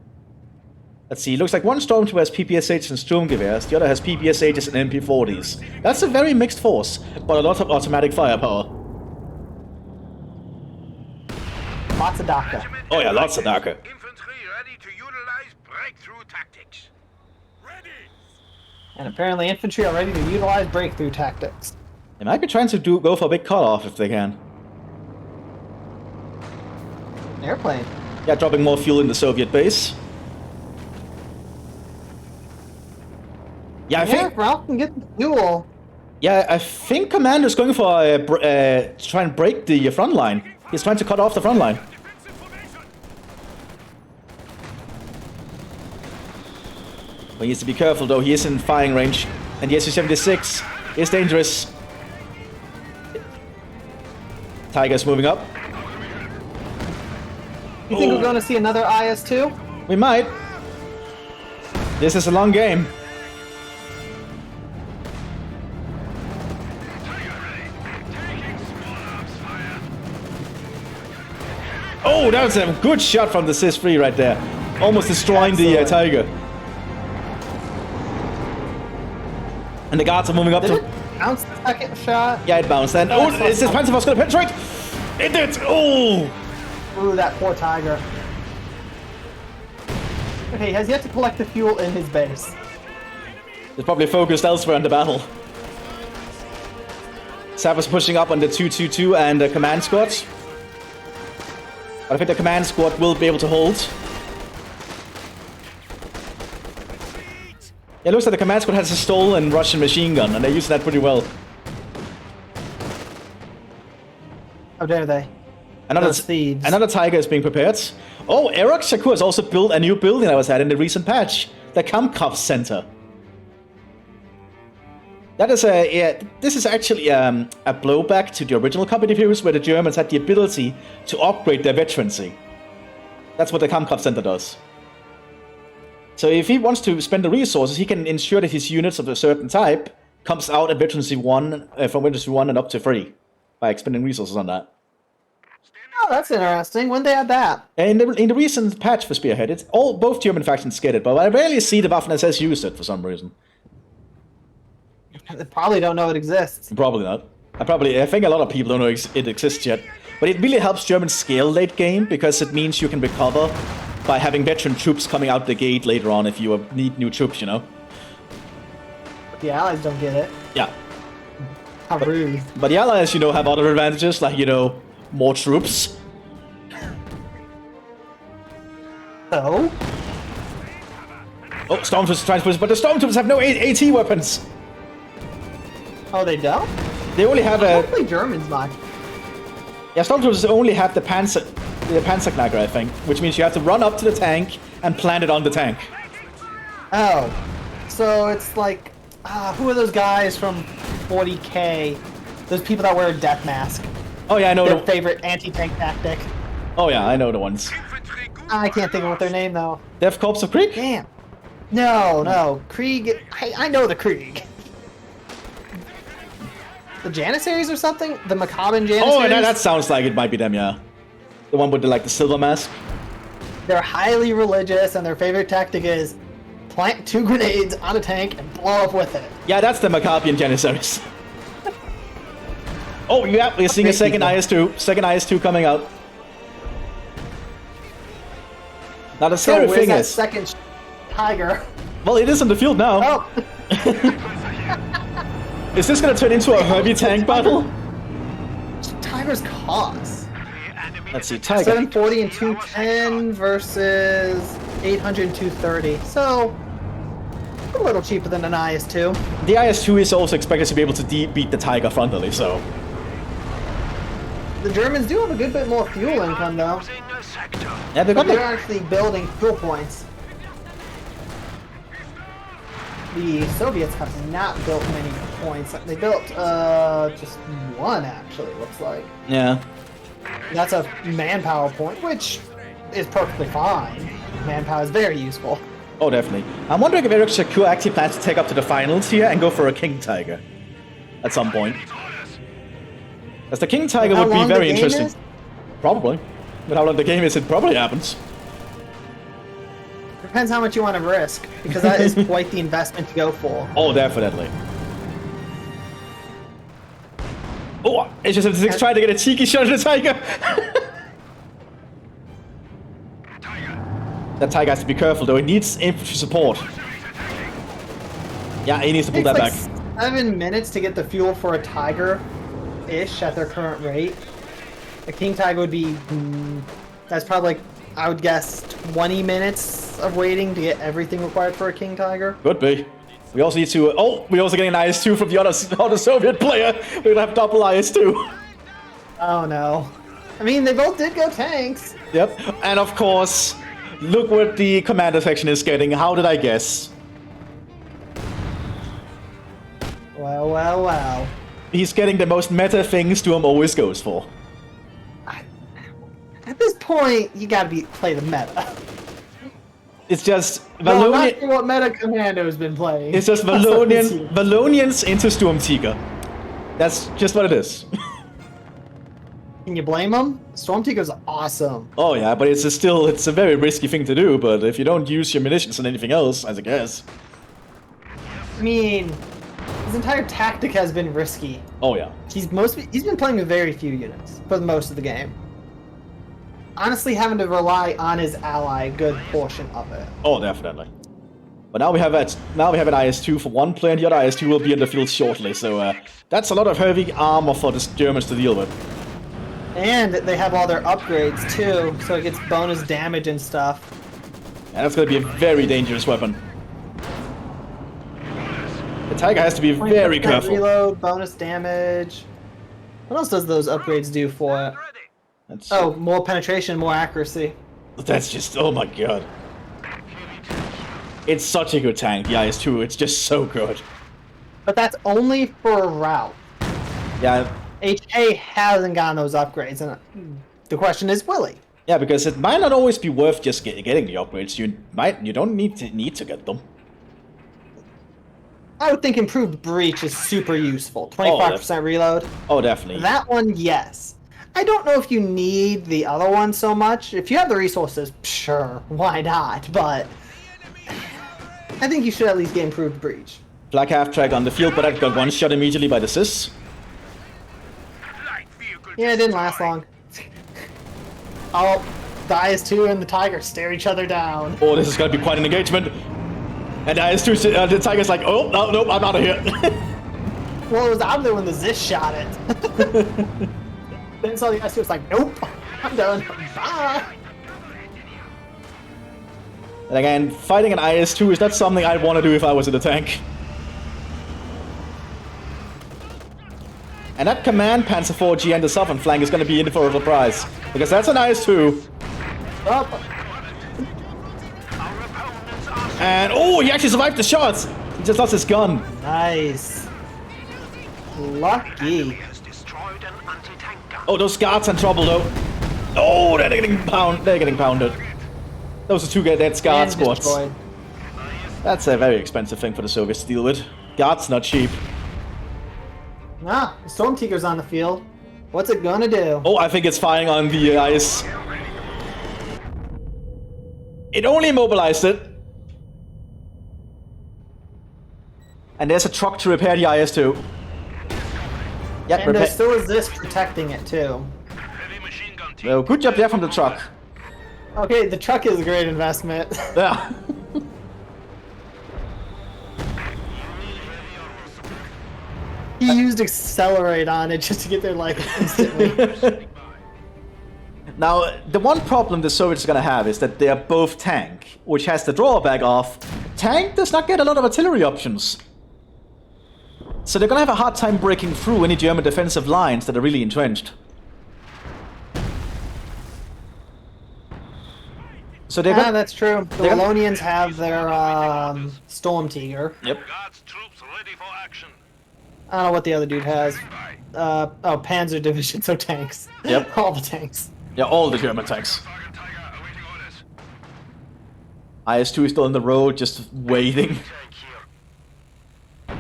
Let's see. Looks like one Stormtrooper has PPSHs and Sturmgewehrs. The other has PPSHs and MP40s. That's a very mixed force, but a lot of automatic firepower. Lots of DACA. Oh yeah, lots of DACA. Infantry ready to utilize breakthrough tactics. Ready. And apparently infantry are ready to utilize breakthrough tactics. They might be trying to go for a big cut-off if they can. Airplane. Yeah, dropping more fuel in the Soviet base. Yeah, I think. If Ralph can get the fuel. Yeah, I think Commander's going for to try and break the front line. He's trying to cut off the front line. But he needs to be careful though, he is in firing range. And the Su-76 is dangerous. Tiger's moving up. You think we're going to see another IS-2? We might. This is a long game. Oh, that was a good shot from the Sis-3 right there. Almost destroying the Tiger. And the guards are moving up Did to... it bounce the second shot? Yeah, it bounced. And oh, is this Panzer going to penetrate? It did! Oh! Ooh, that poor Tiger. Okay, he has yet to collect the fuel in his base. It's probably focused elsewhere in the battle. Sappers pushing up on the 222 and the command squad. But I think the command squad will be able to hold. It looks like the command squad has a stolen Russian machine gun, and they're using that pretty well. How dare they? Another Tiger is being prepared. Oh, Eric Shakur has also built a new building that was had in the recent patch. The Kampfkraft Center. That is this is actually a blowback to the original company views where the Germans had the ability to upgrade their veterancy. That's what the Kampfkraft Center does. So if he wants to spend the resources, he can ensure that his units of a certain type comes out at veterancy 1, from veterancy 1 and up to 3 by expending resources on that. Oh, that's interesting. When they add that? In the recent patch for Spearhead, it's both German factions get it, but I rarely see the Waffen-SS use it for some reason. They probably don't know it exists. Probably not. I think a lot of people don't know it exists yet. But it really helps Germans scale late game, because it means you can recover by having veteran troops coming out the gate later on if you need new troops, you know? But the Allies don't get it. Yeah. How rude. But the Allies, have other advantages, like, more troops. So? Oh, Stormtroopers trying to push, but the Stormtroopers have no AT weapons! Oh, they don't? They only have Hopefully Germans might. Yeah, Stormtroopers only have the Panzerknacker, I think, which means you have to run up to the tank and plant it on the tank. Oh. So it's like, who are those guys from 40K? Those people that wear a death mask. Oh yeah, I know Their favorite anti-tank tactic. Oh yeah, I know the ones. I can't think of what their name though. Death Corps of Krieg? Damn. No. Krieg. I know the Krieg. The Janissaries or something? The Macabre Janissaries? Oh, that sounds like it might be them, yeah. The one with the silver mask. They're highly religious, and their favorite tactic is plant 2 grenades on a tank and blow up with it. Yeah, that's the Macabre Janissaries. Oh, yeah, we're seeing a second IS-2. Second IS-2 coming out. Now the scary thing is... Tiger. Well, it is in the field now. Oh! Is this gonna turn into a heavy tank battle? Tiger's cost. Let's see, Tiger. 740 and 210 versus 800 and 230. So, a little cheaper than an IS-2. The IS-2 is also expected to be able to beat the Tiger frontally, so... The Germans do have a good bit more fuel income, though. Yeah, they're They're actually building fuel points. The Soviets have not built many points. They built just one, actually, it looks like. Yeah. That's a manpower point, which is perfectly fine. Manpower is very useful. Oh, definitely. I'm wondering if Eric Shakur actually plans to take up to the finals here and go for a King Tiger at some point. As the King Tiger would be very interesting. Probably. But how long the game is, it probably happens. Depends how much you want to risk, because that is quite the investment to go for. Oh, definitely. Oh, it's just Mthis trying to get a cheeky shot at the Tiger. That Tiger has to be careful, though. He needs infantry support. Yeah, he needs to pull that back. 7 minutes to get the fuel for a Tiger-ish at their current rate. A King Tiger would be... that's probably, like, I would guess, 20 minutes of waiting to get everything required for a King Tiger. Could be. We also need to... oh, we also getting an IS-2 from the other Soviet player. We're gonna have double IS-2. Oh, no. I mean, they both did go tanks. Yep. And, of course... look what the commander section is getting. How did I guess? Well, well, well. He's getting the most meta things Storm always goes for. At this point, you gotta play the meta. It's just No, I'm not Vallonian. sure what meta Commando's been playing. It's just Vallonians into Storm Tiger. That's just what it is. Can you blame them? Storm Tiger's awesome. Oh yeah, but it's a very risky thing to do. But if you don't use your munitions on anything else, as I guess. I mean, his entire tactic has been risky. Oh yeah. He's been playing with very few units for most of the game. Honestly, having to rely on his ally a good portion of it. Oh, definitely. But now we have an IS-2 for one player, and the other IS-2 will be in the field shortly. So that's a lot of heavy armor for the Germans to deal with. And they have all their upgrades too, so it gets bonus damage and stuff. And that's going to be a very dangerous weapon. The Tiger has to be very careful. Reload, bonus damage. What else does those upgrades do for it? Oh, more penetration, more accuracy. That's just, oh my god. It's such a good tank, the IS-2. It's just so good. But that's only for a route. Yeah. HA hasn't gotten those upgrades, and the question is, will he? Yeah, because it might not always be worth just getting the upgrades. You don't need to get them. I would think improved breach is super useful. 25% reload. Oh, definitely. That one, yes. I don't know if you need the other one so much. If you have the resources, sure, why not? But I think you should at least get improved breach. Black half-track on the field, but that got one shot immediately by the Sis. Yeah, it didn't last long. Oh, the IS-2 and the Tiger stare each other down. Oh, this is going to be quite an engagement. And the IS-2, the Tiger's like, oh, no, nope, I'm out of here. Well, it was out there when the Zis shot it. Then saw the IS-2 was like, nope, I'm done. Bye. And again, fighting an IS-2 is not something I'd want to do if I was in the tank. And that command Panzer 4G and the southern flank is going to be in for a surprise. Because that's an IS-2. Up. And, oh, he actually survived the shots. He just lost his gun. Nice. Lucky. Oh, those guards are in trouble, though. Oh, they're getting pounded. Those are two dead guard squads. Destroyed. That's a very expensive thing for the Soviets to deal with. Guards not cheap. Ah, the Storm Tiger's on the field. What's it gonna do? Oh, I think it's firing on the ice. It only immobilized it. And there's a truck to repair the IS-2. Yep, And there still is this protecting it too. Well, good job there from the truck. Okay, the truck is a great investment. Yeah. He used Accelerate on it just to get there like instantly. Now, the one problem the Soviets are gonna have is that they are both tank, which has the drawback of tank does not get a lot of artillery options. So they're gonna have a hard time breaking through any German defensive lines that are really entrenched. So they're gonna... that's true. The Wallonians have their Storm Tiger. Yep. Guards troops ready for action. I don't know what the other dude has. Panzer division, so tanks. Yep. All the tanks. Yeah, all the German tanks. Sergeant Tiger awaiting orders. IS-2 is still on the road, just waiting. Take here.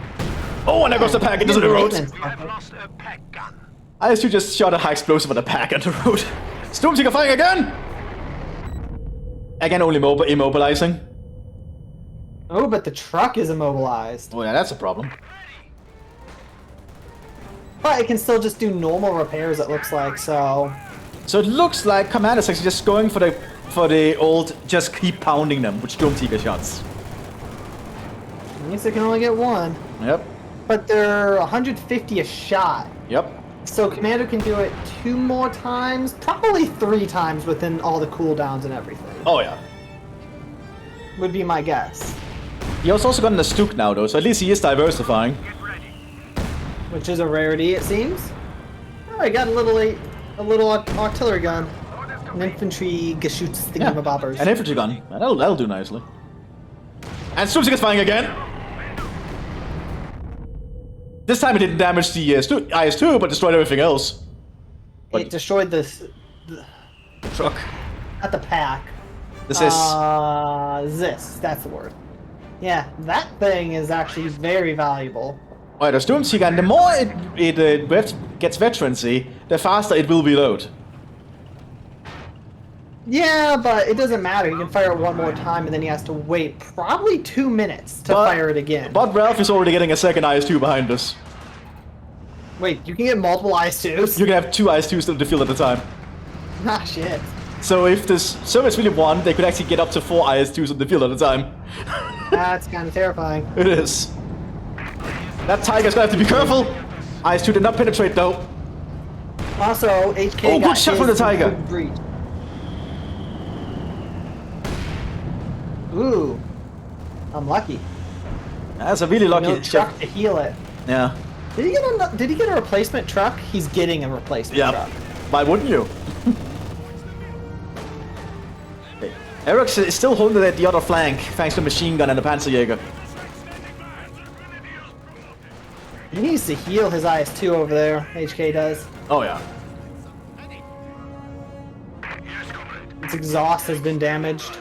Oh, and there goes the pack into the road. We have lost a pack gun. IS-2 just shot a high explosive on the pack on the road. Stormtiger firing again! Again, only immobilizing. Oh, but the truck is immobilized. Oh yeah, that's a problem. But it can still just do normal repairs, it looks like, so... So it looks like Commander's actually just going for the old, just keep pounding them with Sturmtiger shots. At least they can only get one. Yep. But they're 150 a shot. Yep. So Commander can do it 2 more times, probably 3 times within all the cooldowns and everything. Oh yeah. Would be my guess. He has also gotten a Stuk now though, so at least he is diversifying. Which is a rarity, it seems. Oh, I got a little artillery gun. An infantry Geschütz thingamabobbers. An infantry gun. That'll do nicely. And Sturmtiger's firing again! This time it didn't damage the IS-2, but destroyed everything else. It destroyed the Truck. not the pack. This is... This, that's the word. Yeah, that thing is actually very valuable. Alright, the Sturmtiger, and the more it gets veterancy, the faster it will reload. Yeah, but it doesn't matter. You can fire it 1 more time, and then he has to wait probably 2 minutes to fire it again. But Ralph is already getting a second IS-2 behind us. Wait, you can get multiple IS-2s? You can have 2 IS-2s in the field at a time. Ah, shit. So if the Soviets really won, they could actually get up to 4 IS-2s in the field at a time. That's kind of terrifying. It is. That Tiger's gonna have to be careful! IS-2 did not penetrate though. Also, HK Oh, got good shot from the his Tiger. breach. Ooh. I'm lucky. That's a really lucky No shot. truck to heal it. Yeah. Did he get a replacement truck? He's getting a replacement Yeah. truck. Why wouldn't you? Eric is still holding at the other flank, thanks to machine gun and the Panzerjäger. He needs to heal his IS-2 over there, HK does. Oh yeah. Its exhaust has been damaged.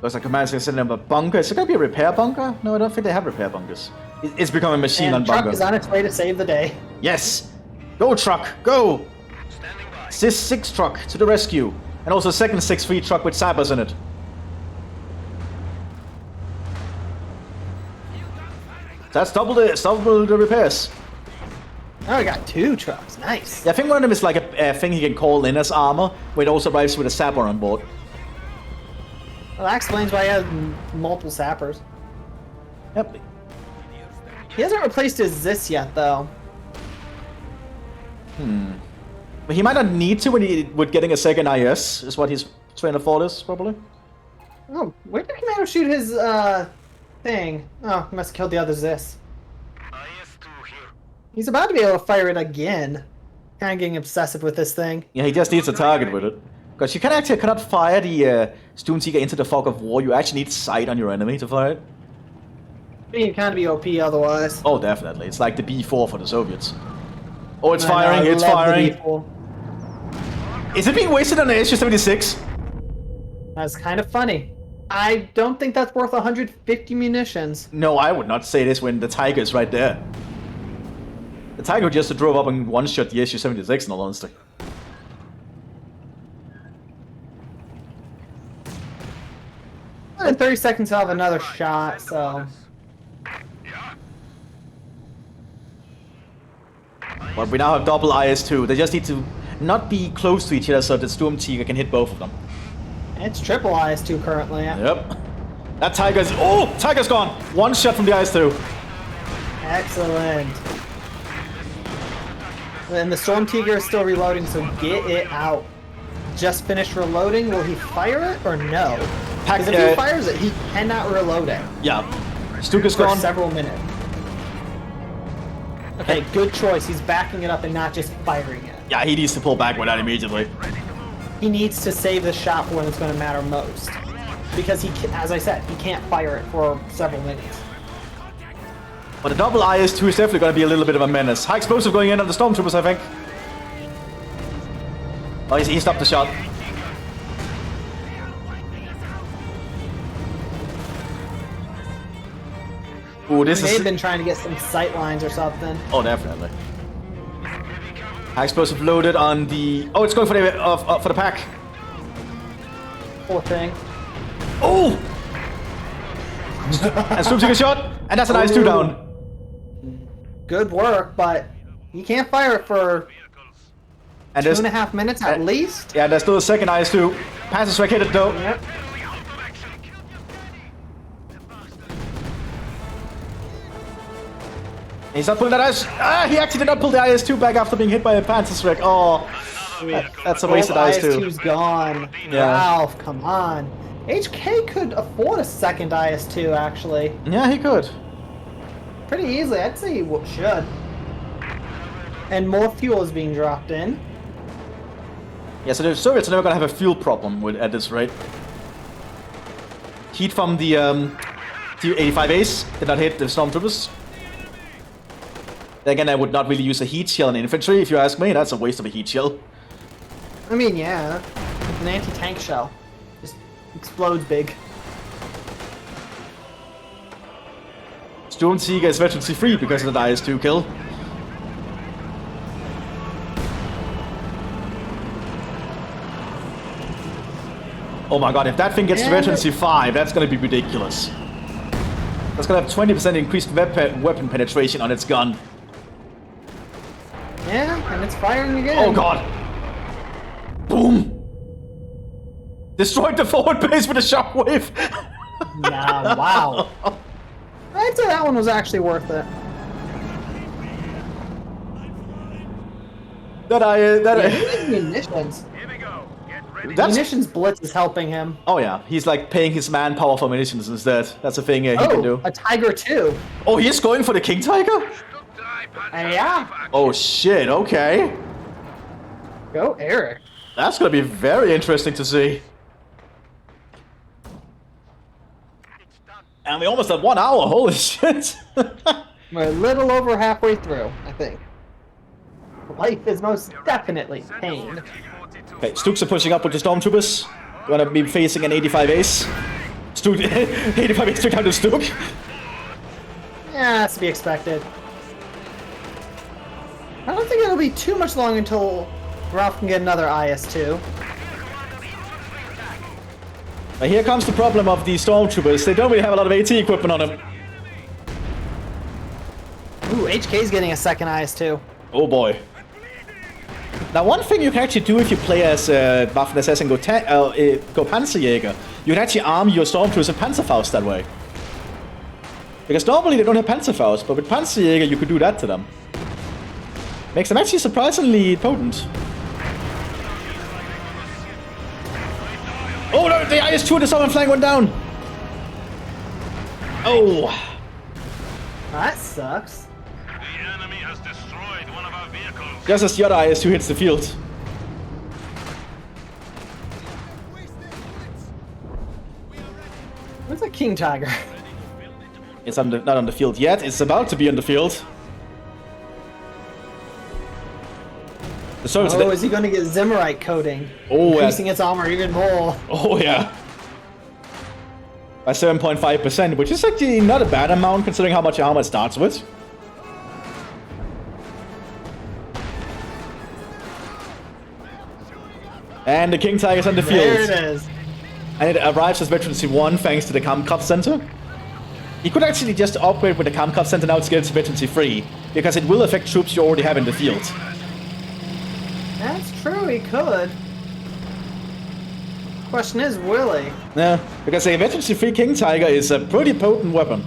Looks like Command's gonna send them a bunker. Is it gonna be a repair bunker? No, I don't think they have repair bunkers. It's becoming a machine gun And truck bunker. is on its way to save the day. Yes! Go truck, go! Standing by. This 6 truck to the rescue. And also a second 6-3 truck with sabers in it. That's double the repairs. Oh, we got 2 trucks. Nice. Yeah, I think one of them is like a thing he can call in as armor, where it also arrives with a sapper on board. Well, that explains why he has multiple sappers. Yep. He hasn't replaced his Zis yet, though. But he might not need to with getting a second IS, is what his train of thought is, probably. Oh, where did Commander shoot his, thing? Oh, he must have killed the other Zis. IS-2 here. He's about to be able to fire it again. Kind of getting obsessive with this thing. Yeah, he just needs a target with it. Because you cannot fire the Sturmtiger into the fog of war, you actually need sight on your enemy to fire it. You can kind of be OP otherwise. Oh, definitely. It's like the B4 for the Soviets. Oh, it's I know, firing, I it's love the firing. B4. Is it being wasted on the SU-76? That's kind of funny. I don't think that's worth 150 munitions. No, I would not say this when the Tiger is right there. The Tiger just drove up and one-shot the SU-76 in all honesty. In 30 seconds I'll have another shot, so... But we now have double IS-2. They just need to not be close to each other so that Sturmtiger can hit both of them. It's triple IS-2 currently. Yep. That Tiger's... Oh! Tiger's gone! One shot from the IS-2. Excellent. And the Storm Tiger is still reloading, so get it out. Just finished reloading. Will he fire it or no? Because if he fires it, he cannot reload it. Yeah. Stuk is For gone. several minutes. Okay, good choice. He's backing it up and not just firing it. Yeah, he needs to pull back with that immediately. He needs to save the shot for when it's going to matter most. Because he, as I said, he can't fire it for several minutes. But the double IS-2 is definitely going to be a little bit of a menace. High explosive going in on the Stormtroopers, I think. Oh, he stopped the shot. Ooh, this They is... have been trying to get some sight lines or something. Oh, definitely. High explosive loaded on the... Oh, it's going for the pack. Poor thing. Oh! And Swoop took a shot, and that's an IS-2 down. Good work, but you can't fire it for And 2.5 minutes at least. Yeah, there's still a second IS-2. Panzer strike hit it though. Yep. He's not pulling that IS. He actually did not pull the IS-2 back after being hit by a Panzer strike. Oh, that's a wasted IS-2. IS-2's gone. Yeah. Ralph, come on. HK could afford a second IS-2 actually. Yeah, he could. Pretty easily. I'd say he should. And more fuel is being dropped in. Yeah, so the Soviets are never gonna have a fuel problem at this rate. Heat from the T-85As did not hit the Stormtroopers. Then again, I would not really use a heat shell in infantry, if you ask me. That's a waste of a heat shell. I mean, yeah. It's an anti-tank shell. Just explodes big. Storm SEGA is veterancy free because of the IS-2 kill. Oh my god, if that thing gets to veterancy 5, that's gonna be ridiculous. That's gonna have 20% increased weapon penetration on its gun. Yeah, and it's firing again. Oh god! Boom! Destroyed the forward base with a shockwave! Nah, wow. I'd say that one was actually worth it. Munitions. Here we go. Get ready. Munitions blitz is helping him. Oh yeah, he's like paying his manpower for munitions instead. That's a thing he can do. A Tiger 2. Oh, he is going for the King Tiger? Yeah. Oh shit, okay. Go Eric. That's gonna be very interesting to see. And we almost had 1 hour, holy shit. We're a little over halfway through, I think. Life is most definitely pain. Okay, Stuks are pushing up with the Stormtroopers. We're gonna be facing an 85 ace. Stuk, 85 ace took down to Stuk. Yeah, that's to be expected. I don't think it'll be too much long until Ralph can get another IS-2. But here comes the problem of these Stormtroopers. They don't really have a lot of AT equipment on them. Ooh, HK's getting a second IS-2. Oh boy. Now one thing you can actually do if you play as Waffen-SS and go Panzerjäger, you can actually arm your Stormtroopers with Panzerfaust that way. Because normally they don't have Panzerfaust, but with Panzerjäger you could do that to them. Makes them actually surprisingly potent. Oh no, the IS-2 and the Southern flank went down! Oh! That sucks. The enemy has destroyed one of our vehicles. Just as the other IS-2 hits the field. Where's the King Tiger? It's not on the field yet, it's about to be on the field. Oh, is he going to get Zimmerite coating? Oh, increasing its armor even more. Oh, yeah. By 7.5%, which is actually not a bad amount considering how much armor it starts with. And the King Tiger's on the field. There it is. And it arrives as Veterancy 1 thanks to the Kampfkopf Center. He could actually just upgrade with the Kampfkopf Center now to get it to Veterancy 3, because it will affect troops you already have in the field. That's true, he could. Question is, will he? Yeah, because a Veterancy 3 King Tiger is a pretty potent weapon.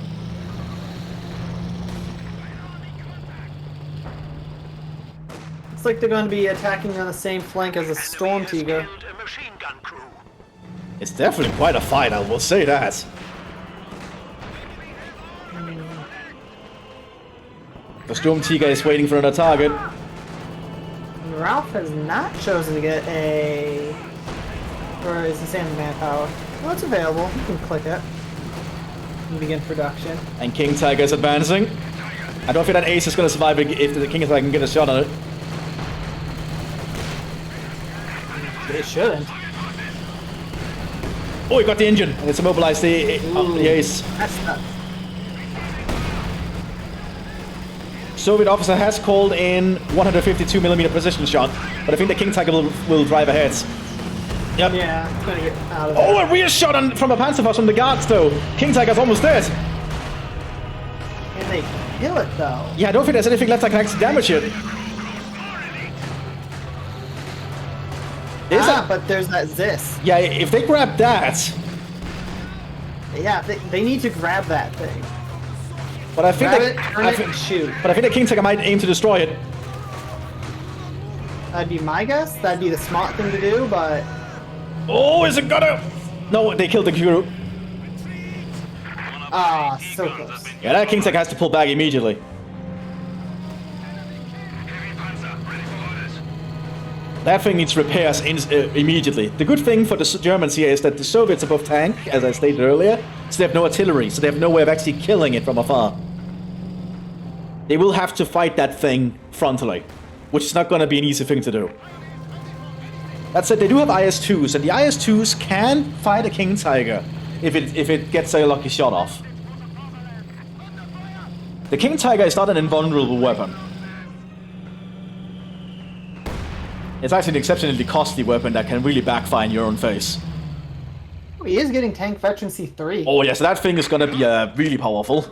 like they're going to be attacking on the same flank as a Storm Tiger. A machine gun crew. It's definitely quite a fight, I will say that. The Storm Tiger is waiting for another target. Ralph has not chosen to get a... Or is this manpower? Well, it's available. You can click it. And begin production. And King Tiger is advancing. I don't think that Ace is going to survive if the King Tiger can get a shot on it. It shouldn't. Oh, he got the engine. It's immobilized the Ace. That's nuts. Soviet officer has called in 152mm precision shot, but I think the King Tiger will drive ahead. Yep. Yeah, it's gonna get out of there. Oh, a rear shot from a Panzer from the guards, though. King Tiger's almost dead. Can they kill it, though? Yeah, I don't think there's anything left that can actually damage it. But there's that Zis. Yeah, if they grab that... Yeah, they need to grab that thing. But I think Grab it, turn it, and shoot. But I think the King Tiger might aim to destroy it. That'd be my guess. That'd be the smart thing to do, but... Oh, is it gonna... No, they killed the crew. Ah, so close. Yeah, that King Tiger has to pull back immediately. Heavy Panzer, ready for orders. That thing needs repairs immediately. The good thing for the Germans here is that the Soviets are both tank, as I stated earlier, so they have no artillery, so they have no way of actually killing it from afar. They will have to fight that thing frontally, which is not going to be an easy thing to do. That said, they do have IS-2s, and the IS-2s can fight a King Tiger if it gets a lucky shot off. The King Tiger is not an invulnerable weapon. It's actually an exceptionally costly weapon that can really backfire in your own face. Oh, he is getting tank veterancy 3. Oh yeah, so that thing is gonna be really powerful.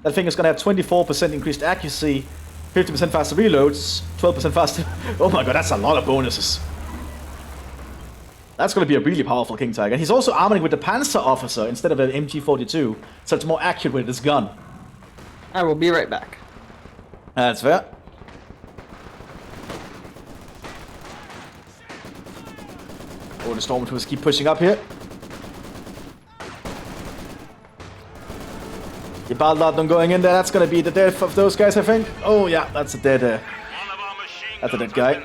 That thing is gonna have 24% increased accuracy, 50% faster reloads, 12% faster... Oh my god, that's a lot of bonuses. That's gonna be a really powerful King Tiger. He's also armoring with the Panzer officer instead of an MG42, so it's more accurate with his gun. I will be right back. That's fair. Oh, the Stormtroopers keep pushing up here. The Baldadon going in there, that's gonna be the death of those guys, I think. Oh yeah, that's a dead, that's a dead guy.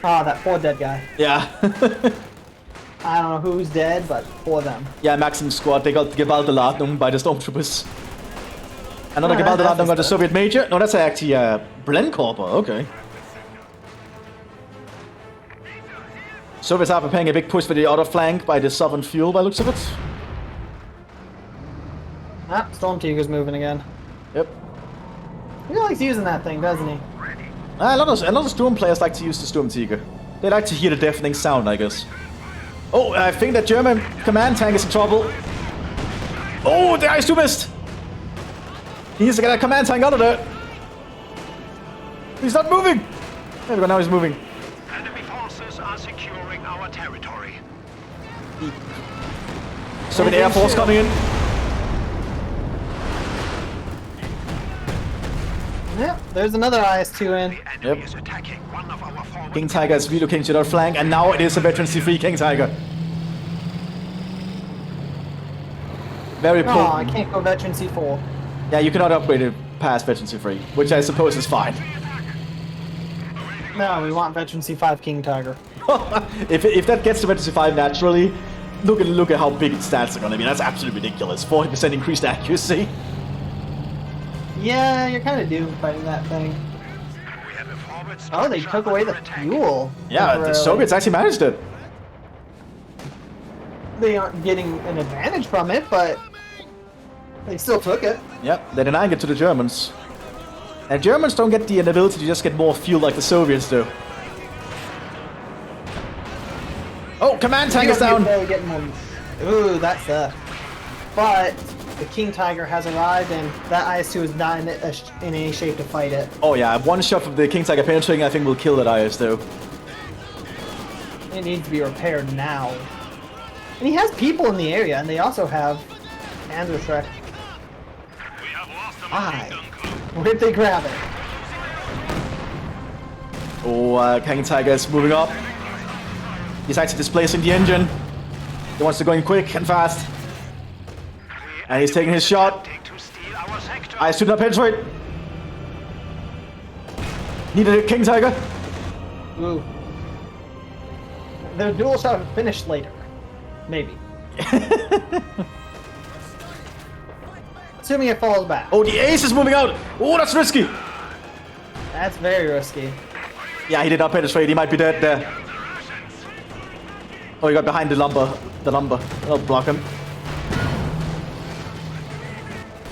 Ah, that poor dead guy. Yeah. I don't know who's dead, but for them. Yeah, Maxim squad, they got Gebaldeladung by the Stormtroopers. Another Yeah, Gebaldeladung that's by the Soviet Major. No, that's actually Blenkorper, okay. Soviets are preparing a big push for the other flank by the southern fuel by looks of it. Ah, Storm Tiger's moving again. Yep. He likes using that thing, doesn't he? A lot of Storm players like to use the Storm Tiger. They like to hear the deafening sound, I guess. Oh, I think that German command tank is in trouble. Oh, the IS-2 missed! He needs to get a command tank out of there. He's not moving! There we go, now he's moving. Enemy forces are securing our territory. Soviet Air Force coming in. Yep, there's another IS-2 in. The enemy is attacking one of our forward. King Tiger is relocating to their flank, and now it is a veterancy-free King Tiger. Very No, poor. I can't go veteran C4. Yeah, you cannot upgrade it past veterancy-free, which I suppose is fine. No, we want veteran C5 King Tiger. if that gets to veterancy 5 naturally, look at how big its stats are gonna be. That's absolutely ridiculous. 40% increased accuracy. Yeah, you're kind of doomed fighting that thing. We have a forward Oh, they structure took away the under attack. fuel. Yeah, the temporarily. Soviets actually managed it. They aren't getting an advantage from it, but they still took it. Yep, they're denying it to the Germans. And Germans don't get the ability to just get more fuel like the Soviets do. Oh, command tank is down! Getting them. Ooh, that's But the King Tiger has arrived, and that IS-2 is not in any shape to fight it. Oh yeah, one shot from the King Tiger penetrating, I think will kill that IS-2. It needs to be repaired now. And he has people in the area, and they also have Panzer Shrek. We have lost a Why? machine gun crew. Where'd they grab it? Oh, King Tiger is moving up. He's actually displacing the engine. He wants to go in quick and fast. And he's taking his shot. I stood up penetrate. Needed a King Tiger. Ooh. The duel shot finished later. Maybe. Assuming it falls back. Oh, the ace is moving out. Oh, that's risky. That's very risky. Yeah, he did not penetrate. He might be dead there. Oh, he got behind the lumber. I'll block him.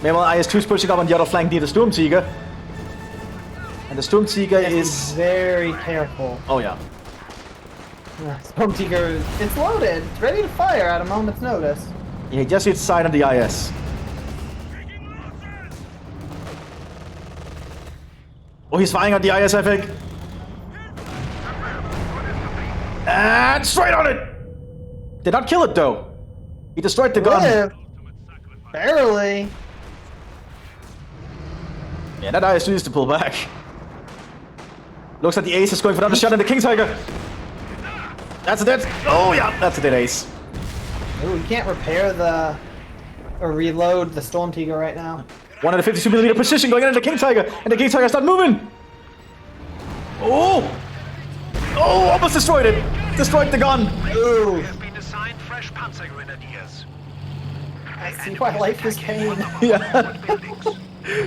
Meanwhile, IS-2 is pushing up on the other flank near the Sturmtiger. And the Sturmtiger is... very careful. Oh, yeah. Sturmtiger, it's loaded. It's ready to fire at a moment's notice. Yeah, he just hit side on the IS. Oh, he's firing on the IS, I think. And straight on it! Did not kill it, though. He destroyed the gun. Barely. Yeah, that IS needs to pull back. Looks like the ace is going for another shot in the King Tiger. That's a dead. Oh, yeah, that's a dead ace. Ooh, you can't repair the... or reload the Sturmtiger right now. 152mm precision going into the King Tiger, and the King Tiger's not moving. Oh! Oh, almost destroyed it. Destroyed the gun. Ooh. We have been assigned fresh Panzer grenadiers. I see why life is pain. Yeah.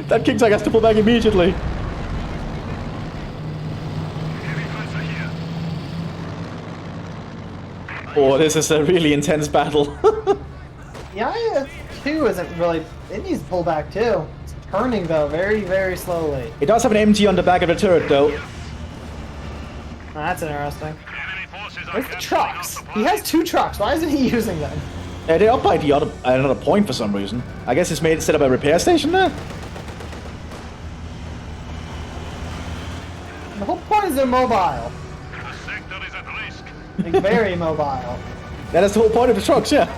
That King Tiger has to pull back immediately. Oh, this is a really intense battle. Yeah, IS-2 isn't really... It needs to pull back too. It's turning though, very, very slowly. It does have an MG on the back of the turret, though. That's interesting. Where's the trucks? He has 2 trucks. Why isn't he using them? They're up by the other another point for some reason. I guess it's made set up a repair station there. The whole point is they're mobile. The sector is at risk. Like, very mobile. That is the whole point of the trucks, yeah.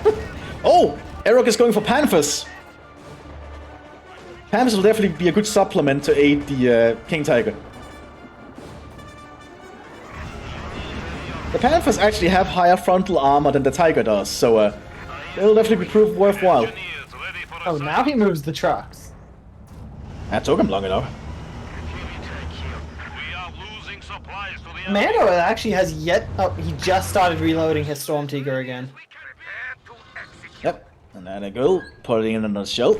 Oh, Eric is going for Panthers. Panthers will definitely be a good supplement to aid the King Tiger. The Panthers actually have higher frontal armor than the Tiger does, so it'll definitely be proved worthwhile. Oh, now he moves the trucks. That took him long enough. We are losing supplies to the Mando actually has yet... Oh, he just started reloading his Sturmtiger again. Prepare to execute. Yep, and there they go, putting in another shell.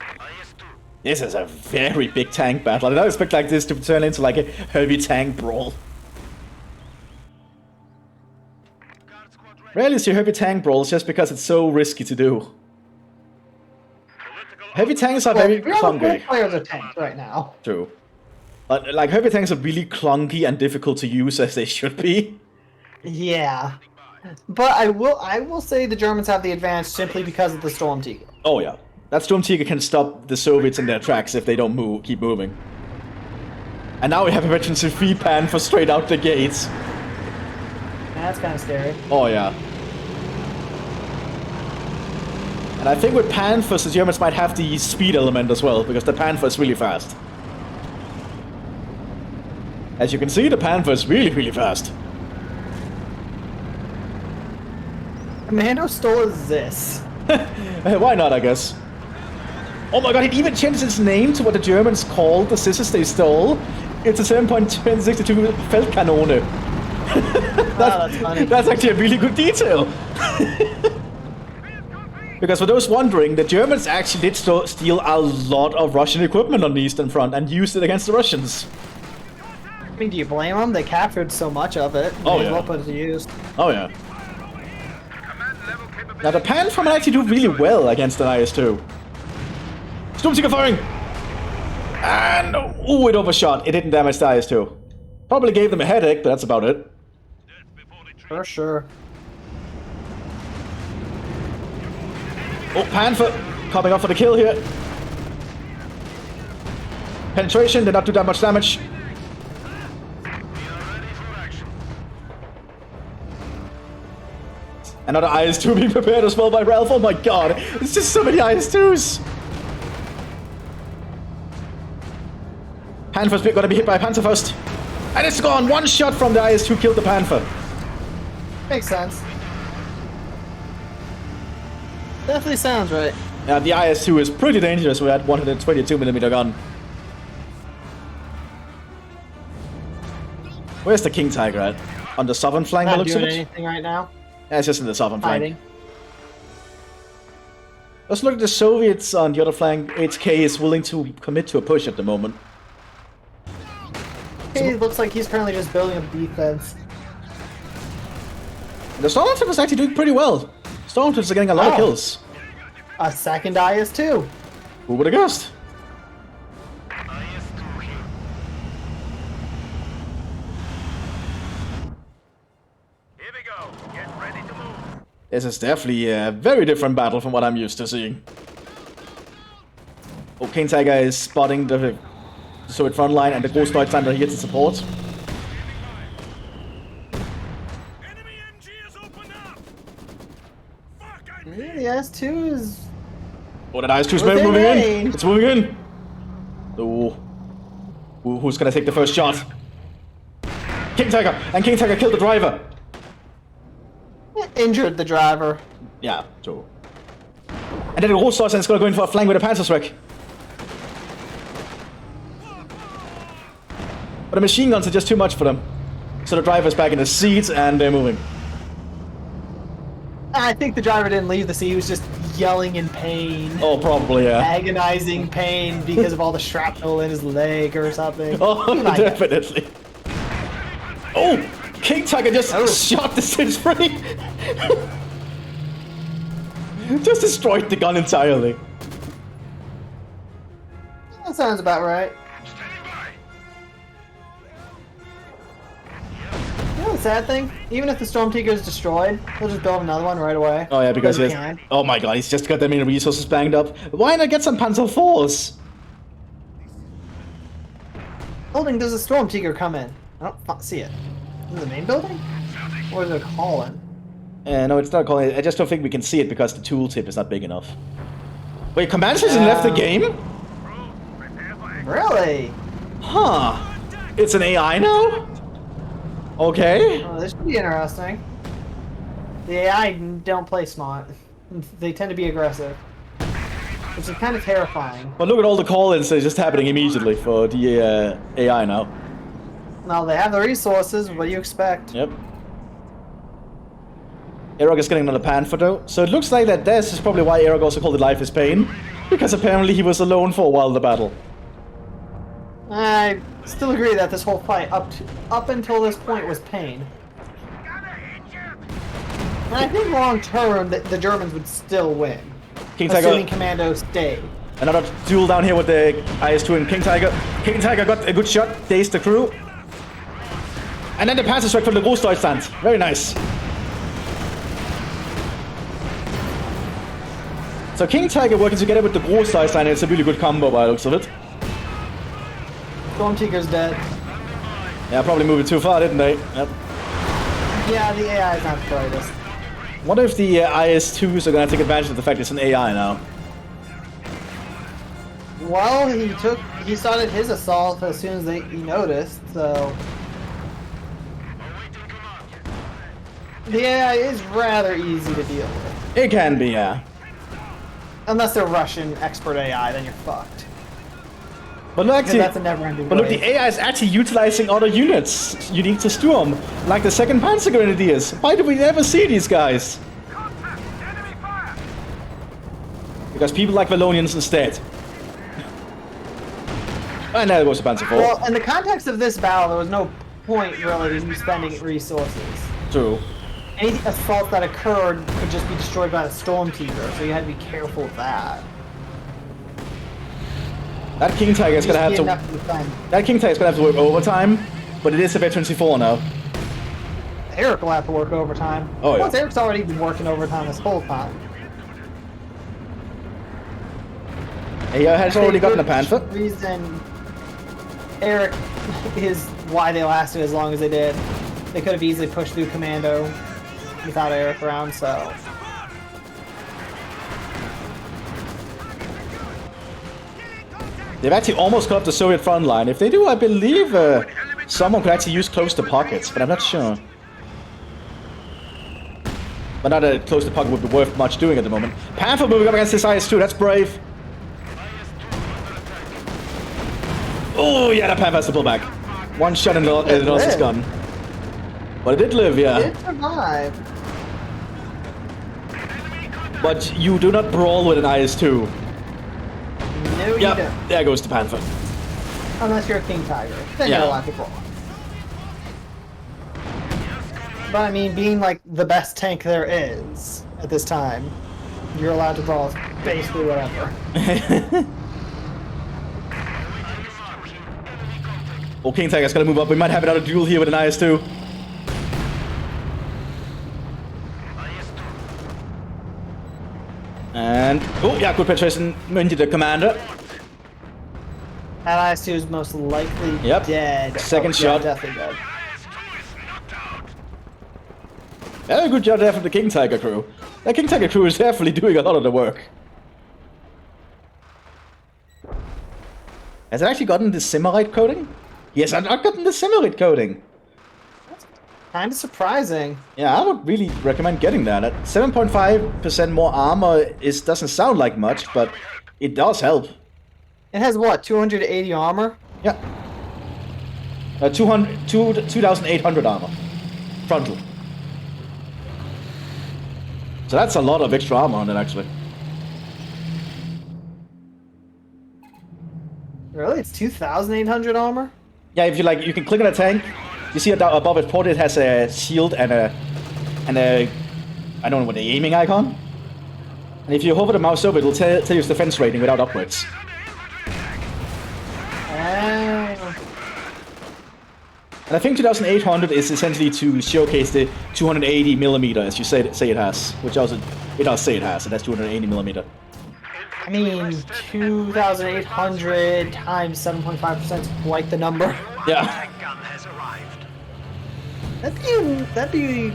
IS-2. This is a very big tank battle. I did not expect like this to turn into like a heavy tank brawl. Guard squad ready. Rarely see heavy tank brawls just because it's so risky to do. Political Heavy tanks are very Well, all the clunky. players are tanked right now. True. But like heavy tanks are really clunky and difficult to use as they should be. Yeah. But I will say the Germans have the advantage simply because of the Sturmtiger. Oh yeah. That Sturmtiger can stop the Soviets in their tracks if they don't keep moving. And now we have emergency free Panther straight out the gates. That's kind of scary. Oh yeah. And I think with Panthers, the Germans might have the speed element as well, because the Panther is really fast. As you can see, the Panther is really, really fast. Commando stole this. Why not, I guess. Oh my god, it even changed its name to what the Germans called the scissors they stole. It's a 7.62 Feldkanone. That's funny. That's actually a really good detail. Because for those wondering, the Germans actually did steal a lot of Russian equipment on the Eastern Front and used it against the Russians. I mean, do you blame them? They captured so much of it. Oh, May as yeah. well put it to use. Oh yeah. command level capability. Now the Panther might actually do really well against an IS-2. Sturmtiger firing! And ooh, it overshot. It didn't damage the IS-2. Probably gave them a headache, but that's about it. Death before retreat. For sure. Oh, Panther coming up for the kill here. Penetration did not do that much damage. We are ready for action. Another IS-2 being prepared as well by Ralph. Oh my god, it's just so many IS-2s. Panther's gonna be hit by a Panther first. And it's gone! One shot from the IS-2 killed the Panther. Makes sense. Definitely sounds right. Yeah, the IS-2 is pretty dangerous with that 122mm gun. Where's the King Tiger at? On the southern flank, by Not looks of doing it? anything right now. Yeah, it's just in the southern Hiding. flank. Let's look at the Soviets on the other flank. HK is willing to commit to a push at the moment. He looks like he's currently just building a defense. The Stormtroopers are actually doing pretty well. Stormtroopers are getting a lot of kills. A second IS-2. Who would have guessed? Here we go. Get ready to move. This is definitely a very different battle from what I'm used to seeing. Oh, King Tiger is spotting the Soviet front line and the Ghost Deutschland that he gets the support. Enemy MG is opened up. Fuck, I Yeah, the IS-2 is... Oh, that IS-2 is Within moving range. in! It's moving in! Oh. Who's gonna take the first shot? King Tiger! And King Tiger killed the driver! Injured the driver. Yeah, so. And then the Ghost Deutschland is gonna go in for a flank with a Panzer strike. But the machine guns are just too much for them. So the driver's back in the seat and they're moving. I think the driver didn't leave the seat. He was just yelling in pain. Oh, probably, yeah. Agonizing pain because of all the shrapnel in his leg or something. Oh, You like it. definitely. Oh! King Tiger just shot the Sith free! Just destroyed the gun entirely. That sounds about right. You know the sad thing? Even if the Storm Tiger is destroyed, we'll just build another one right away. Oh yeah, because he he has... can. Oh my god, he's just got that many resources banged up. Why not get some Panzer IVs? Building does a Storm Tiger come in? I don't see it. In the main building? Or is it a call-in? No, it's not calling it. I just don't think we can see it because the tooltip is not big enough. Wait, Command hasn't left the game? Really? Huh. It's an AI now? Okay. Oh, this should be interesting. The AI don't play smart. They tend to be aggressive. Which is kind of terrifying. But look at all the call-ins that are just happening immediately for the AI now. Now, they have the resources. What do you expect? Yep. Erog is getting another Panther though. So it looks like that this is probably why Erog also called it Life is Pain. Because apparently he was alone for a while in the battle. I still agree that this whole fight, up until this point, was pain. And I think long term, the Germans would still win. King Assuming Tiger, Commando stayed. another duel down here with the IS-2 and King Tiger. King Tiger got a good shot, dazed the crew. And then the Panzer strike from the Ghost Deutschland. Very nice. So King Tiger working together with the Ghost Deutschland, it's a really good combo by the looks of it. Storm Tiger's dead. Yeah, probably moving too far, didn't they? Yep. Yeah, the AI is not the brightest. What if the IS-2s are gonna take advantage of the fact it's an AI now? Well, he started his assault as soon as he noticed, so... The AI is rather easy to deal with. It can be, yeah. Unless they're Russian expert AI, then you're fucked. But look, Because that's a never-ending but look, race. the AI is actually utilizing other units unique to Sturm, like the 2nd Panzer Grenadiers. Why do we never see these guys? Because people like Valonians instead. And there goes the Panzer IV. Well, in the context of this battle, there was no point really in spending resources. True. Any assault that occurred could just be destroyed by the Storm Tiger, so you had to be careful of that. That King Tiger is gonna have to. That King Tiger is gonna have to work overtime, but it is a veteran C4 now. Eric will have to work overtime. Oh, yeah. Plus, Eric's already been working overtime this whole time. He has already gotten a Panther. Reason Eric is why they lasted as long as they did. They could have easily pushed through Commando without Eric around, so. They've actually almost cut off the Soviet front line. If they do, I believe someone could actually use close to pockets, but I'm not sure. But not that close to pocket would be worth much doing at the moment. Panther moving up against this IS-2, that's brave. Oh, yeah, that Panther has to pull back. One shot and it lost its gun. But it did live, yeah. It did survive. But you do not brawl with an IS-2. No, you Yep, don't. there goes the Panther. Unless you're a King Tiger. Then Yeah. you're allowed to brawl. But I mean, being like the best tank there is at this time, you're allowed to brawl basically whatever. Oh, King Tiger's gotta move up. We might have another duel here with an IS-2. And, oh yeah, good penetration into the commander. That IS-2 is most likely Yep. dead. Second Yeah, shot. definitely dead. Very good job there from the King Tiger crew. That King Tiger crew is definitely doing a lot of the work. Has it actually gotten the Simmerite coating? Yes, I've not gotten the Simmerite coating. Kind of surprising. Yeah, I would really recommend getting that. At 7.5% more armor doesn't sound like much, but it does help. It has what, 280 armor? Yeah. 2,800 armor. Frontal. So that's a lot of extra armor on it, actually. Really? It's 2,800 armor? Yeah, if you like, you can click on a tank. You see above its port, it has a shield and a, I don't know what, the aiming icon. And if you hover the mouse over, it'll tell you its defense rating without upgrades. Oh. And I think 2,800 is essentially to showcase the 280 millimeter, as you say it has, which also it does say it has, and that's 280 millimeter. I mean, 2,800 times 7.5% is quite the number. Yeah. That'd be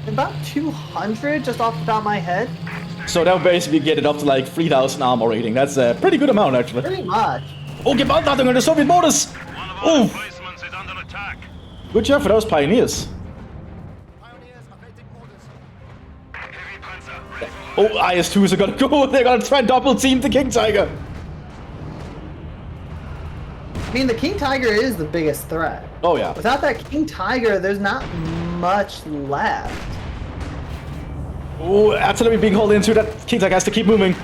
about 200 just off the top of my head. So that would basically get it up to like 3,000 armor rating. That's a pretty good amount, actually. Pretty much. Oh, get out nothing on the Soviet mortars! Oh! Good job for those pioneers. Oh, IS-2s are gonna go. They're gonna try and double team the King Tiger. I mean, the King Tiger is the biggest threat. Oh, yeah. Without that King Tiger, there's not much left. Oh, absolutely being hauled into. That King Tiger has to keep moving.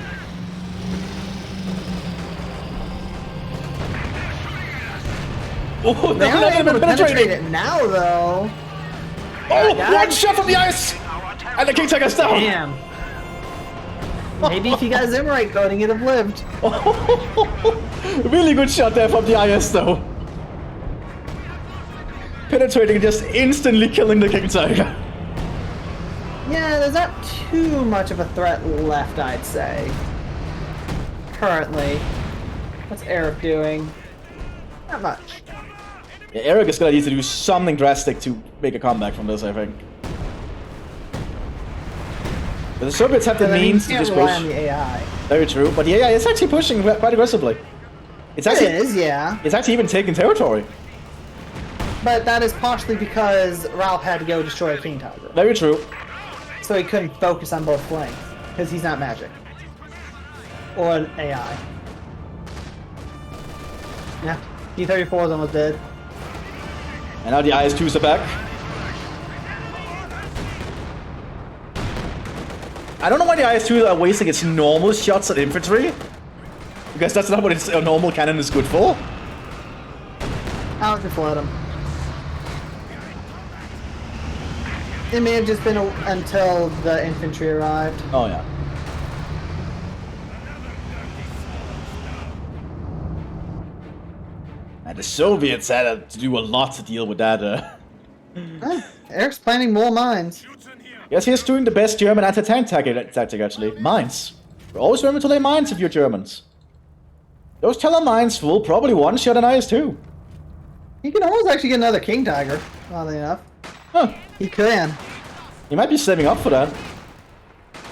Oh, They they're aren't able to penetrate penetrating. it now, though. Oh, Guys. one shot from the ice! And the King Tiger's down. Damn. Maybe if you got Zimmerite coating, it'd have lived. Really good shot there from the IS, though. Penetrating, just instantly killing the King Tiger. Yeah, there's not too much of a threat left, I'd say. Currently. What's Eric doing? Not much. Yeah, Eric is gonna need to do something drastic to make a comeback from this, I think. But the Soviets have the But I mean, means you to can't just rely push. on the AI. Very true, but the AI is actually pushing quite aggressively. It's It actually, is, yeah. it's actually even taking territory. But that is partially because Ralph had to go destroy a King Tiger. Very true. So he couldn't focus on both flanks. Because he's not magic. Or an AI. Yeah. T-34 is almost dead. And now the IS-2s are back. I don't know why the IS-2s are wasting its normal shots at infantry. Because that's not what its normal cannon is good for. I'll just let him. It may have just been until the infantry arrived. Oh, yeah. And the Soviets had to do a lot to deal with that. Eric's planning more mines. Yes, he's doing the best German anti-tank tactic, actually. Mines. Always remember to lay mines if you're Germans. Those teller mines will probably one-shot an IS-2. He can almost actually get another King Tiger, oddly enough. Huh. He can. He might be saving up for that.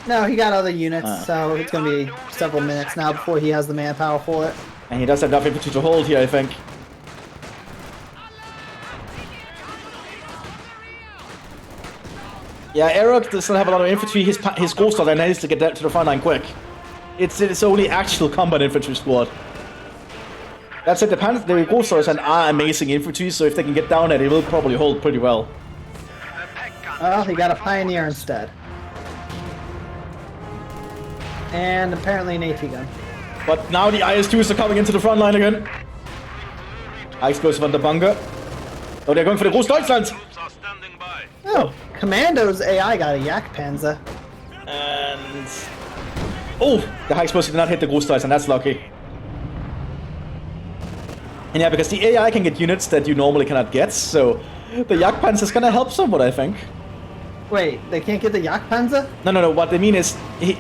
No, he got other units, so it's going to be several minutes now before he has the manpower for it. And he does have enough infantry to hold here, I think. Yeah, Eric does not have a lot of infantry. His Ghost Rider needs to get that to the front line quick. It's only actual combat infantry squad. That said, the Ghost Riders are amazing infantry, so if they can get down there, they will probably hold pretty well. Well, he got a Pioneer instead. And apparently an AT gun. But now the IS-2s are coming into the front line again. High explosive on the bunker. Oh, they're going for the Großdeutschland! Oh, Commando's AI got a Yak Panzer. And... oh, the high explosive did not hit the Großdeutschland, that's lucky. And yeah, because the AI can get units that you normally cannot get, so the Yak Panzer is gonna help somewhat, I think. Wait, they can't get the Yak Panzer? No, what they mean is,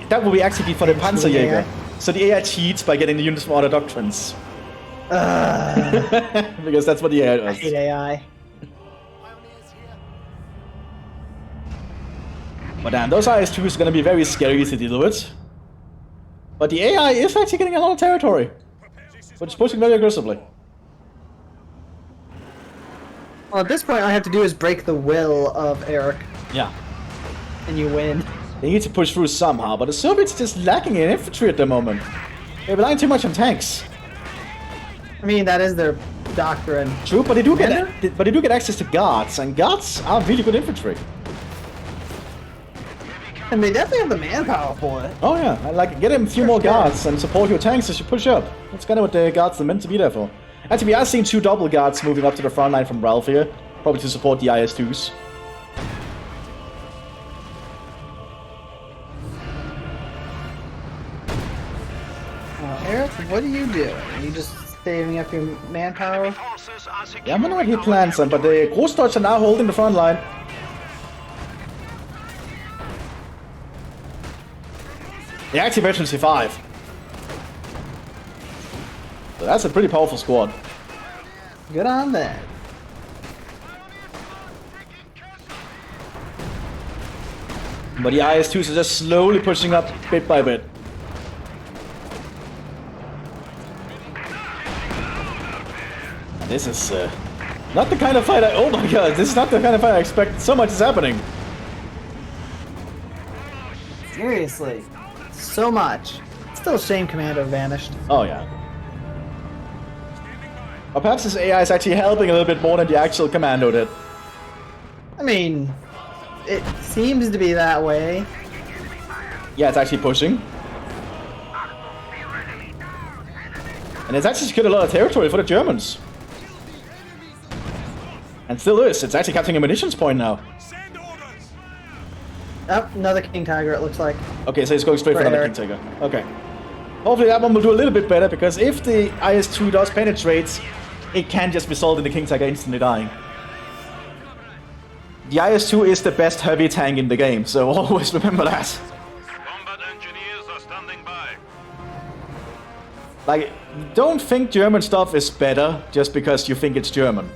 that will be actually be for the Panzerjäger. So the AI cheats by getting the units from other doctrines. Because that's what the AI does. I hate AI. But damn, those IS-2s are gonna be very scary to deal with. But the AI is actually getting a lot of territory. But it's pushing very aggressively. Well, at this point, all I have to do is break the will of Eric. Yeah. And you win. They need to push through somehow, but the Soviets are just lacking in infantry at the moment. They're relying too much on tanks. I mean, that is their doctrine. True, but they do get access to guards, and guards are really good infantry. And they definitely have the manpower for it. Oh yeah, like get them a few more guards and support your tanks as you push up. That's kind of what the guards are meant to be there for. Actually, we are seeing 2 double guards moving up to the front line from Ralph here, probably to support the IS-2s. Eric, what are you doing? Are you just saving up your manpower? Yeah, I wonder what he plans on, but the Großdeutsch are now holding the front line. They actually veteran C5. So that's a pretty powerful squad. Good on that. But the IS-2s are just slowly pushing up bit by bit. And this is not the kind of fight oh my god, this is not the kind of fight I expect. So much is happening. Seriously. So much. Still a shame Commando vanished. Oh yeah. Or perhaps this AI is actually helping a little bit more than the actual Commando did. I mean, it seems to be that way. Yeah, it's actually pushing. And it's actually secured a lot of territory for the Germans. And still is. It's actually capturing a munitions point now. Oh, another King Tiger, it looks like. Okay, so it's going straight for another King Tiger. Okay. Hopefully that one will do a little bit better, because if the IS-2 does penetrate, it can just result in the King Tiger instantly dying. The IS-2 is the best heavy tank in the game, so always remember that. Combat engineers are standing by. Like, don't think German stuff is better just because you think it's German.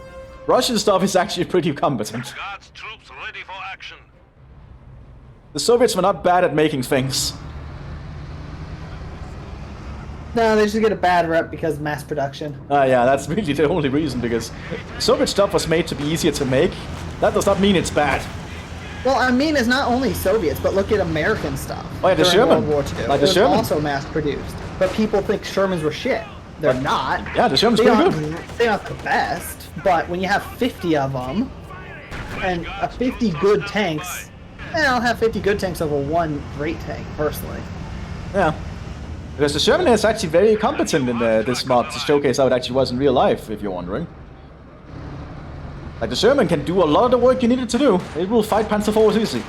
Russian stuff is actually pretty competent. Guards troops ready for action. The Soviets were not bad at making things. No, they just get a bad rep because of mass production. Yeah, that's really the only reason, because Soviet stuff was made to be easier to make. That does not mean it's bad. Well, I mean, it's not only Soviets, but look at American stuff. Oh yeah, the during Sherman. World War II. Like the it was Sherman. also mass produced. But people think Shermans were shit. They're not. Yeah, the Sherman's pretty good. They're not the best, but when you have 50 of them, and 50 good tanks, I'll have 50 good tanks over one great tank, personally. Yeah. Because the Sherman is actually very competent in this mod to showcase how it actually was in real life, if you're wondering. Like, the Sherman can do a lot of the work you need it to do. It will fight Panzer IV easy.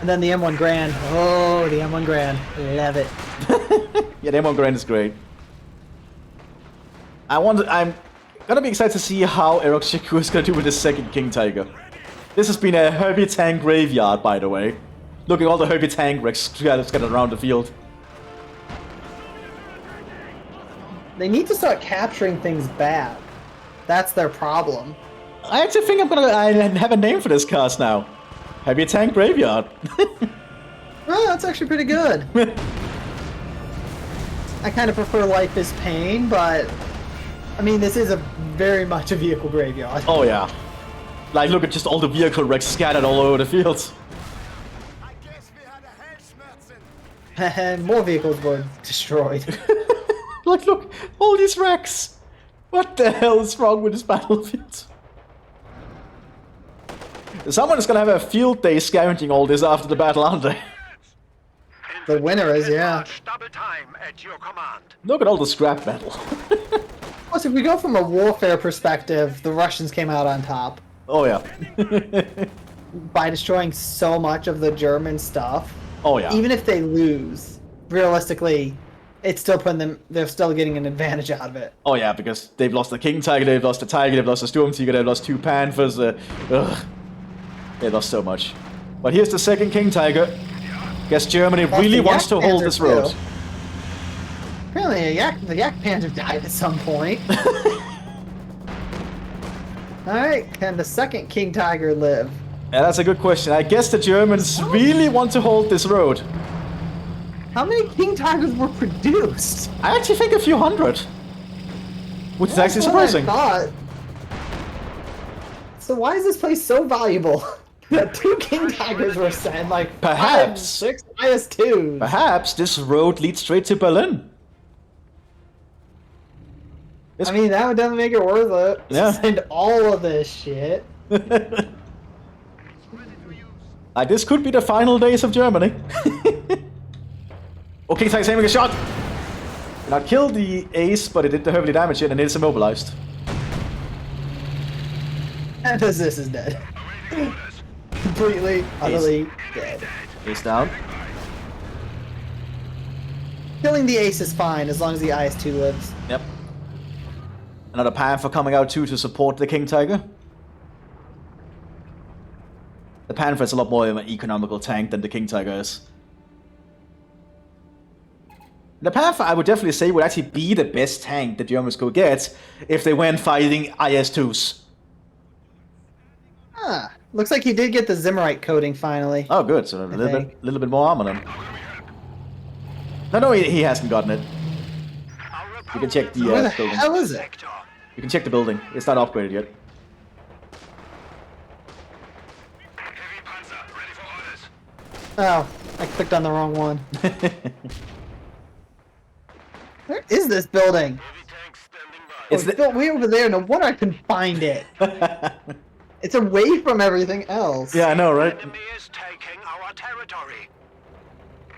And then the M1 Grand. Oh, the M1 Grand. Love it. Yeah, the M1 Grand is great. I'm gonna be excited to see how Erok Shakur is gonna do with the second King Tiger. This has been a heavy tank graveyard, by the way. Look at all the heavy tank wrecks scattered around the field. They need to start capturing things back. That's their problem. I actually think I have a name for this cast now. Heavy tank graveyard. Oh, that's actually pretty good. I kind of prefer Life is Pain, but I mean, this is a very much a vehicle graveyard. Oh yeah. Like, look at just all the vehicle wrecks scattered all over the field. I guess we had a Herzschmerzen. And more vehicles were destroyed. Like, look, all these wrecks. What the hell is wrong with this battlefield? Someone is gonna have a field day scavenging all this after the battle, aren't they? The winner is, yeah. Double time at your command. Look at all the scrap metal. Plus, if we go from a warfare perspective, the Russians came out on top Oh yeah. by destroying so much of the German stuff. Oh yeah. Even if they lose, realistically, it's still putting them. They're still getting an advantage out of it. Oh yeah, because they've lost the King Tiger, they've lost the Tiger, they've lost the Storm Tiger, they've lost 2 Panthers. Ugh. They lost so much. But here's the second King Tiger. Guess Germany really wants to hold this road. Apparently, the Yak Panzer died at some point. Alright, can the second King Tiger live? Yeah, that's a good question. I guess the Germans really want to hold this road. How many King Tigers were produced? I actually think a few hundred. Which is actually That's what I surprising. thought. So why is this place so valuable? That 2 King Tigers were sent, like Perhaps. 6 IS-2s. Perhaps this road leads straight to Berlin. I mean, that would definitely make it worth it. Yeah. Send all of this shit. This could be the final days of Germany. Okay, Tiger's aiming a shot. Did not kill the ace, but it did the heavily damage it and it's immobilized. And this is dead. Completely, utterly dead. Ace down. Killing the ace is fine as long as the IS-2 lives. Yep. Another Panther coming out too to support the King Tiger. The Panther is a lot more of an economical tank than the King Tiger is. The Panther, I would definitely say, would actually be the best tank the Germans could get if they went fighting IS-2s. Ah, looks like he did get the Zimmerite coating finally. Oh, good. So a little bit more armor then. No, he hasn't gotten it. You can check the Where the building. hell is it? You can check the building. It's not upgraded yet. Heavy Panzer, ready for orders. Oh, I clicked on the wrong one. Where is this building? Heavy tanks standing by. It's It's built way over there. No wonder I couldn't find it. It's away from everything else. Yeah, I know, right? Enemy is taking our territory.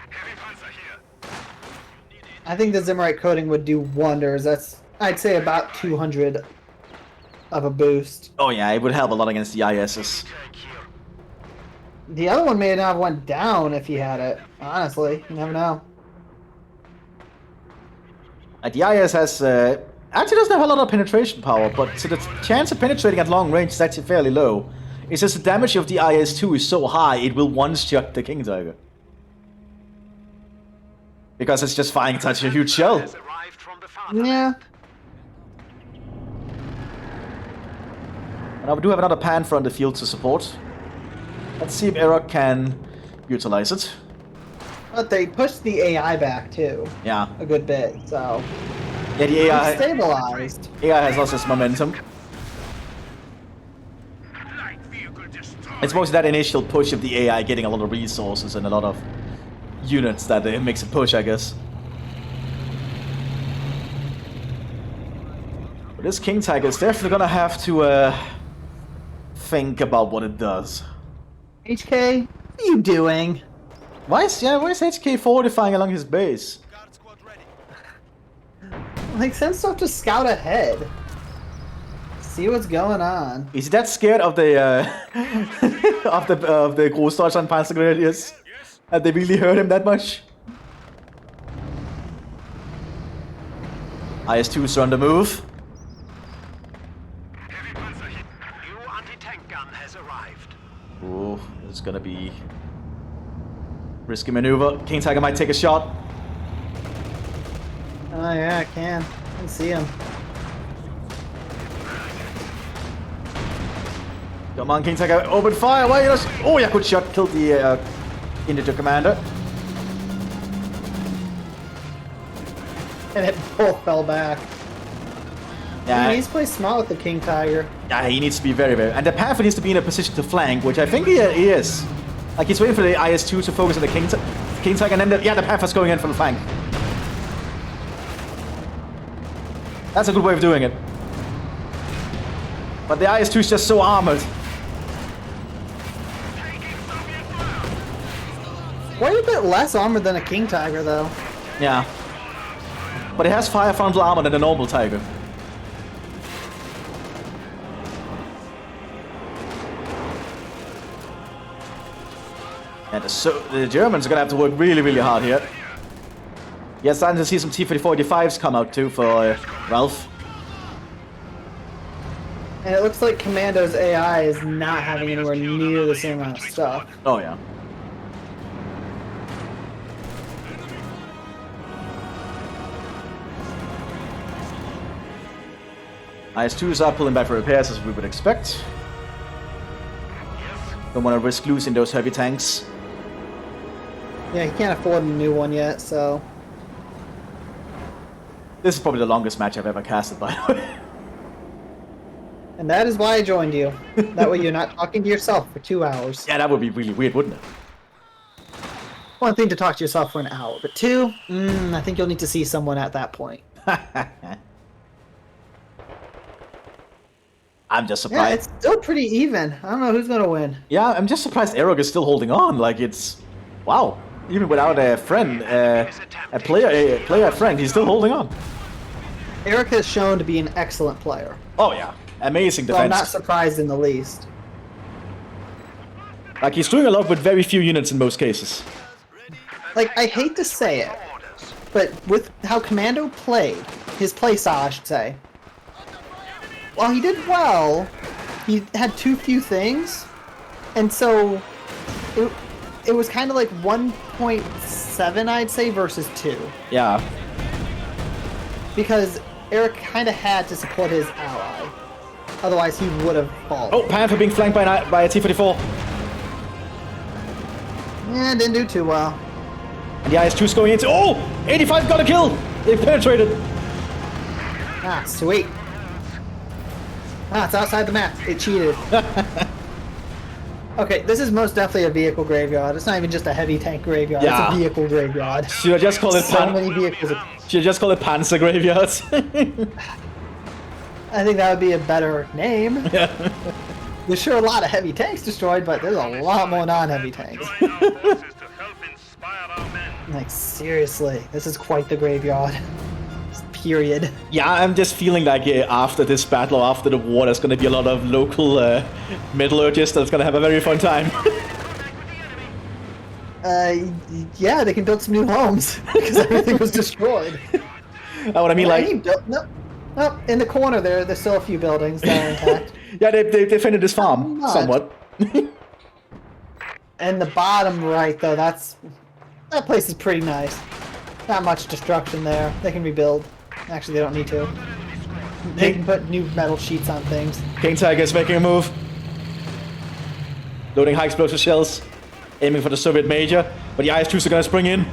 Heavy Panzer here. I think the Zimmerite coating would do wonders. That's, I'd say, about 200 of a boost. Oh yeah, it would help a lot against the ISs. Tank here. The other one may not have went down if he had it. Honestly, you never know. The IS has actually doesn't have a lot of penetration power, but so the chance of penetrating at long range is actually fairly low. It's just the damage of the IS-2 is so high, it will one-shot the King Tiger. Because it's just firing such a huge shell. Has arrived from the fatherland. Yeah. And we do have another Panther on the field to support. Let's see if Eric can utilize it. But they pushed the AI back too, Yeah. a good bit. So Yeah, the it's AI stabilized. has lost its momentum. Light vehicle destroyed. It's mostly that initial push of the AI getting a lot of resources and a lot of units that makes a push, I guess. But this King Tiger is definitely gonna have to think about what it does. HK, what are you doing? Why is HK fortifying along his base? Guard squad ready. Like, send stuff to scout ahead. See what's going on. Is he that scared of the of the Großdeutschland Panzer Grenadiers? Yes. Have they really hurt him that much? IS-2s are on the move. Heavy Panzer hit. New anti-tank gun has arrived. Ooh, it's gonna be risky maneuver. King Tiger might take a shot. Oh yeah, I can see him. Come on, King Tiger, open fire! Why you not? Oh yeah, good shot. Killed the integer commander. and it both fell back. Yeah, He needs to play smart with the King Tiger. yeah, he needs to be very, very... And the Panther needs to be in a position to flank, which I think he is. Like, he's waiting for the IS-2 to focus on the King Tiger, and then the Panther's going in for the flank. That's a good way of doing it. But the IS-2 is just so armored. Quite a bit less armored than a King Tiger, though. Yeah. But it has higher frontal armor than a normal Tiger. And the Germans are gonna have to work really, really hard here. Yeah, starting to see some T-34-85s come out too for Ralph. And it looks like Commando's AI is not having anywhere near the same amount of stuff. Oh yeah. IS-2s are pulling back for repairs as we would expect. Don't want to risk losing those heavy tanks. Yeah, he can't afford a new one yet, so... This is probably the longest match I've ever casted, by the way. And that is why I joined you. That way you're not talking to yourself for 2 hours. Yeah, that would be really weird, wouldn't it? One thing to talk to yourself for an hour, but two, I think you'll need to see someone at that point. I'm just Yeah, surprised. it's still pretty even. I don't know who's gonna win. Yeah, I'm just surprised Erog is still holding on. Like, it's... Wow. Even without a friend, a player friend, he's still holding on. Eric has shown to be an excellent player. Oh, yeah. Amazing So I'm defense. not surprised in the least. Like, he's doing a lot with very few units in most cases. Like, I hate to say it, but with how Commando played, his playstyle, I should say, while he did well, he had too few things, and so it was kind of like 1.7, I'd say, versus 2. Yeah. Because Eric kind of had to support his ally. Otherwise, he would have fallen. Oh, Panther being flanked by a T-44. Yeah, didn't do too well. And the IS-2's going into... Oh! 85 got a kill! They penetrated. Ah, sweet. Ah, it's outside the map. It cheated. Okay, this is most definitely a vehicle graveyard. It's not even just a heavy tank graveyard. Yeah. It's a vehicle graveyard. Should I just call it So many vehicles. Should I just call it Panzer graveyards? I think that would be a better name. There's sure a lot of heavy tanks destroyed, but there's a lot more non-heavy tanks. Like, seriously, this is quite the graveyard. Period. Yeah, I'm just feeling like after this battle, or after the war, there's going to be a lot of local metallurgists that's going to have a very fun time. Yeah, they can build some new homes because everything was destroyed. What I mean, like... No, in the corner there, there's still a few buildings that are intact. Yeah, they defended this farm, somewhat. And the bottom right, though, that place is pretty nice. Not much destruction there. They can rebuild. Actually, they don't need to. They can put new metal sheets on things. King Tiger is making a move. Loading high explosive shells. Aiming for the Soviet major. But the IS-2s are going to spring in.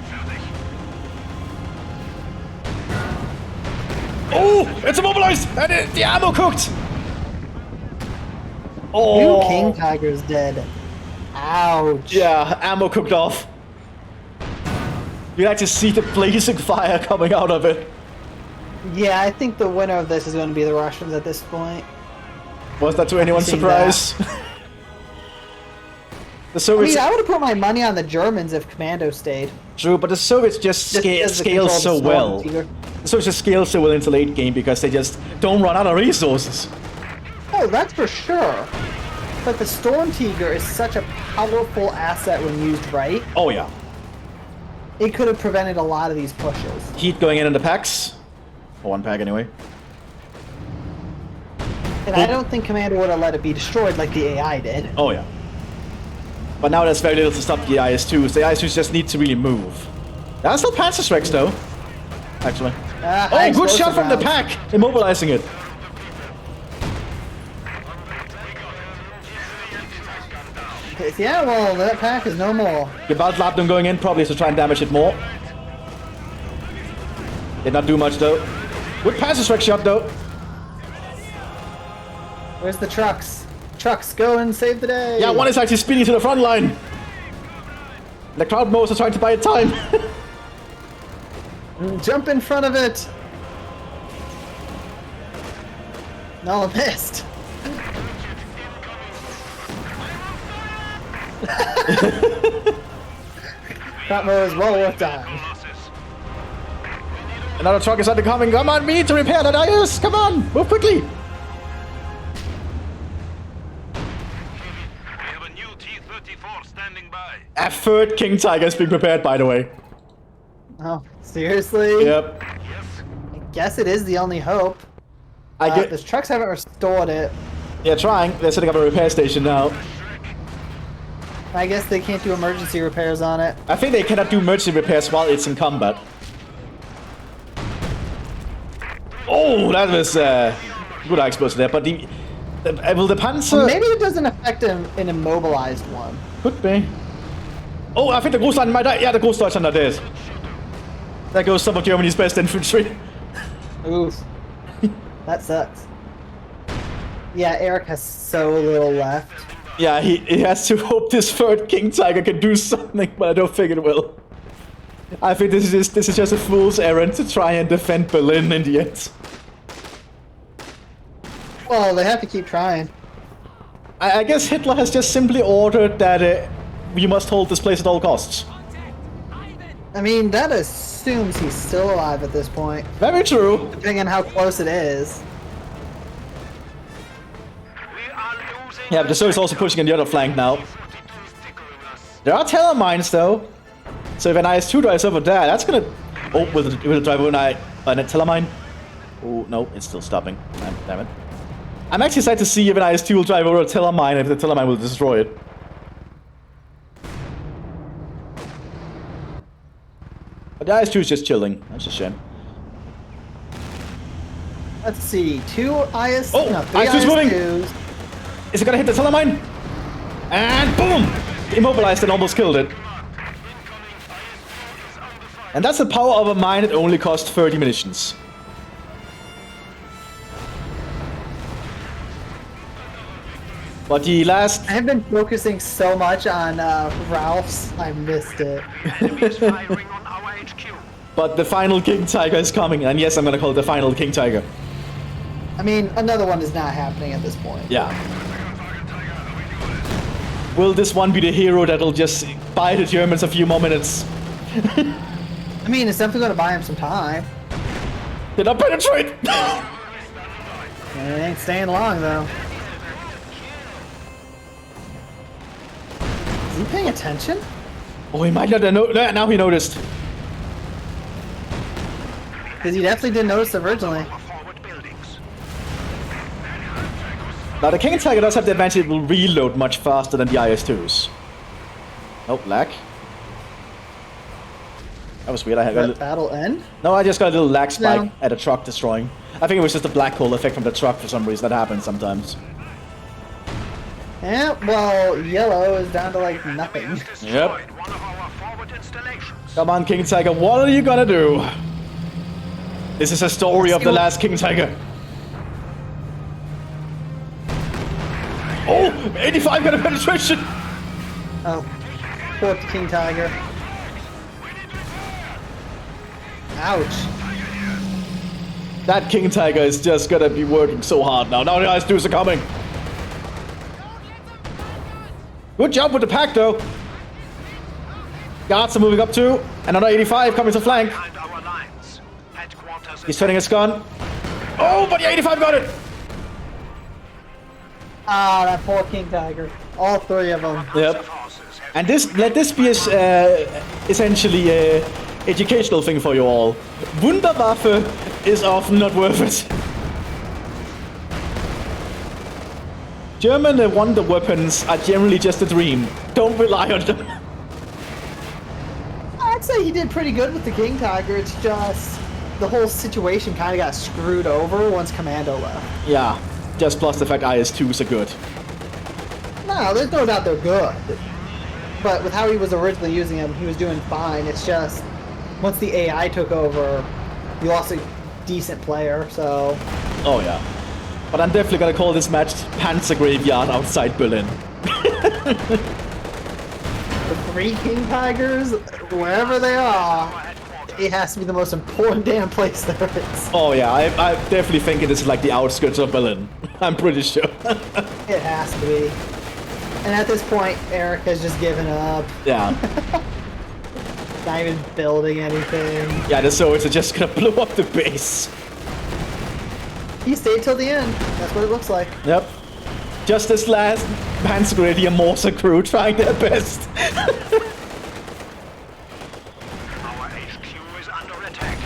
Oh! It's immobilized! And the ammo cooked! Oh! New King Tiger's dead. Ouch. Yeah, ammo cooked off. You can actually see the blazing fire coming out of it. Yeah, I think the winner of this is going to be the Russians at this point. Was that to anyone's surprise? The Soviets... I would have put my money on the Germans if Commando stayed. True, but the Soviets just scale so well. The Soviets just scale so well into late game because they just don't run out of resources. Oh, that's for sure. But the Storm Tiger is such a powerful asset when used right. Oh yeah. It could have prevented a lot of these pushes. Heat going in the packs. Or one pack anyway. And I don't think Commander would have let it be destroyed like the AI did. Oh yeah. But now there's very little to stop the IS-2s. The IS-2s just need to really move. That's still Panzer Rex though. Actually. Oh, good shot from the pack! Immobilizing it. Yeah, well, that pack is no more. Gewaltladung going in probably to try and damage it more. Did not do much though. Good Panzer strike shot though. Where's the trucks? Trucks, go and save the day! Yeah, one is actually speeding to the front line. The crowd mows are trying to buy time. Jump in front of it! No, I missed. That was well worth dying. Another truck is undercoming. Come on, we need to repair that IS. Come on, move quickly. We have a new T-34 standing by. A third King Tiger is being prepared, by the way. Oh, seriously? Yep. I guess it is the only hope. The trucks haven't restored it. Yeah, trying. They're setting up a repair station now. I guess they can't do emergency repairs on it. I think they cannot do emergency repairs while it's in combat. Oh, that was good explosion there. But will the Panzer? Well, maybe it doesn't affect an immobilized one. Could be. Oh, I think the Großdeutschen might die. Yeah, the Großdeutschen are dead. There goes some of Germany's best infantry. Oof. That sucks. Yeah, Eric has so little left. Yeah, he has to hope this third King Tiger can do something, but I don't think it will. I think this is just a fool's errand to try and defend Berlin in the end. Well, they have to keep trying. I guess Hitler has just simply ordered that we must hold this place at all costs. I mean, that assumes he's still alive at this point. Very true. Depending on how close it is. Yeah, but the Soviets also pushing in the other flank now. There are teller mines though. So if an IS-2 drives over there, that's gonna... Oh, will it drive over a teller mine? Oh, no, it's still stopping. Damn it. I'm actually excited to see if an IS-2 will drive over a teller mine, if the teller mine will destroy it. But the IS-2 is just chilling. That's a shame. Let's see, three IS-2's moving! Is it gonna hit the teller mine? And boom! Immobilized and almost killed it. And that's the power of a mine that only costs 30 munitions. But the last... I have been focusing so much on Ralph's, I missed it. But the final King Tiger is coming, and yes, I'm gonna call it the final King Tiger. I mean, another one is not happening at this point. Yeah. Will this one be the hero that'll just buy the Germans a few more minutes? I mean, it's definitely going to buy him some time. Did not penetrate! It ain't staying long, though. Is he paying attention? Oh, he might not have now he noticed. Because he definitely didn't notice originally. Now, the King Tiger does have the advantage it will reload much faster than the IS-2s. Oh, lag. That was weird. I had Did battle end? No, I just got a little lag spike at a truck destroying. I think it was just a black hole effect from the truck for some reason. That happens sometimes. Yeah, well, yellow is down to like nothing. Yep. Come on, King Tiger, what are you gonna do? This is a story of the last King Tiger. Oh, 85 got a penetration! Oh, poor King Tiger. Ouch. That King Tiger is just gonna be working so hard now. Now the IS-2s are coming. Good job with the pack, though. Guards are moving up too. Another 85 coming to flank. He's turning his gun. Oh, but the 85 got it! Ah, that poor King Tiger. All three of them. Yep. And let this be essentially a educational thing for you all. Wunderwaffe is often not worth it. German wonder weapons are generally just a dream. Don't rely on them. I'd say he did pretty good with the King Tiger. It's just the whole situation kind of got screwed over once Commando left. Yeah, just plus the fact IS-2s are good. No, there's no doubt they're good. But with how he was originally using them, he was doing fine. It's just once the AI took over, You lost a decent player, so... Oh yeah. But I'm definitely gonna call this match Panzer Graveyard outside Berlin. The 3 King Tigers, wherever they are, it has to be the most important damn place there is. Oh yeah, I definitely think it is like the outskirts of Berlin. I'm pretty sure. It has to be. And at this point, Eric has just given up. Yeah. Not even building anything. Yeah, the Soviets are just gonna blow up the base. He stayed till the end. That's what it looks like. Yep. Just this last Panzer Grenadier Mortar crew trying their best. Our HQ is under attack.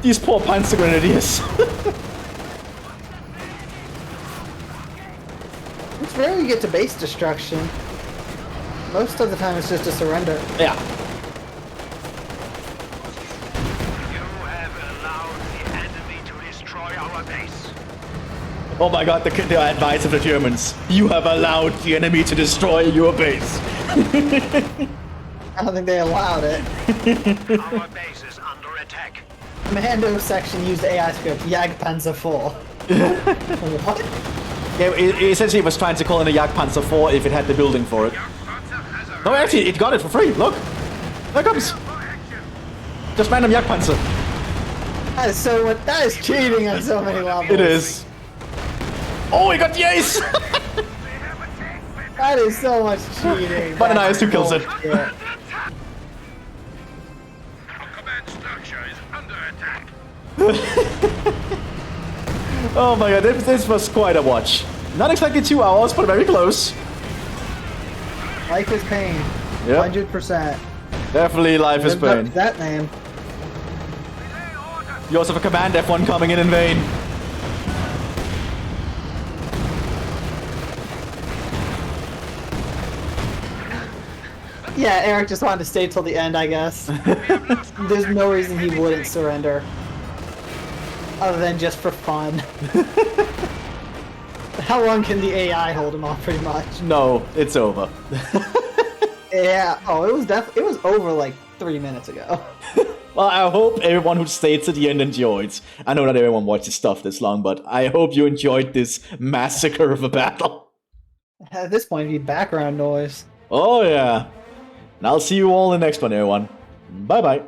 These poor Panzer Grenadiers. It's rare you get to base destruction. Most of the time it's just a surrender. Yeah. You have allowed the enemy to destroy our base. Oh my god, the advice of the Germans. You have allowed the enemy to destroy your base. I don't think they allowed it. Our base is under attack. Commando section used AI script, Jagdpanzer 4. What? Yeah, it essentially was trying to call in a Jagdpanzer 4 if it had the building for it. No, actually, it got it for free. Look. There it comes. Just random Jagdpanzer. That is so much, that is cheating on so many levels. It is. Oh, he got the ace! That is so much cheating. But an IS who kills it. Bullshit. Our command structure is under attack. Oh my god, this was quite a watch. Not exactly 2 hours, but very close. Life is pain. Yep. 100%. Definitely life is Lived up pain. to that name. You also have a command F1 coming in vain. Yeah, Eric just wanted to stay till the end, I guess. There's no reason he wouldn't surrender. Other than just for fun. How long can the AI hold him off, pretty much? No, it's over. Yeah, oh, it was over like 3 minutes ago. Well, I hope everyone who stayed to the end enjoyed. I know not everyone watches stuff this long, but I hope you enjoyed this massacre of a battle. At this point, it'd be background noise. Oh yeah. And I'll see you all in the next one, everyone. Bye-bye.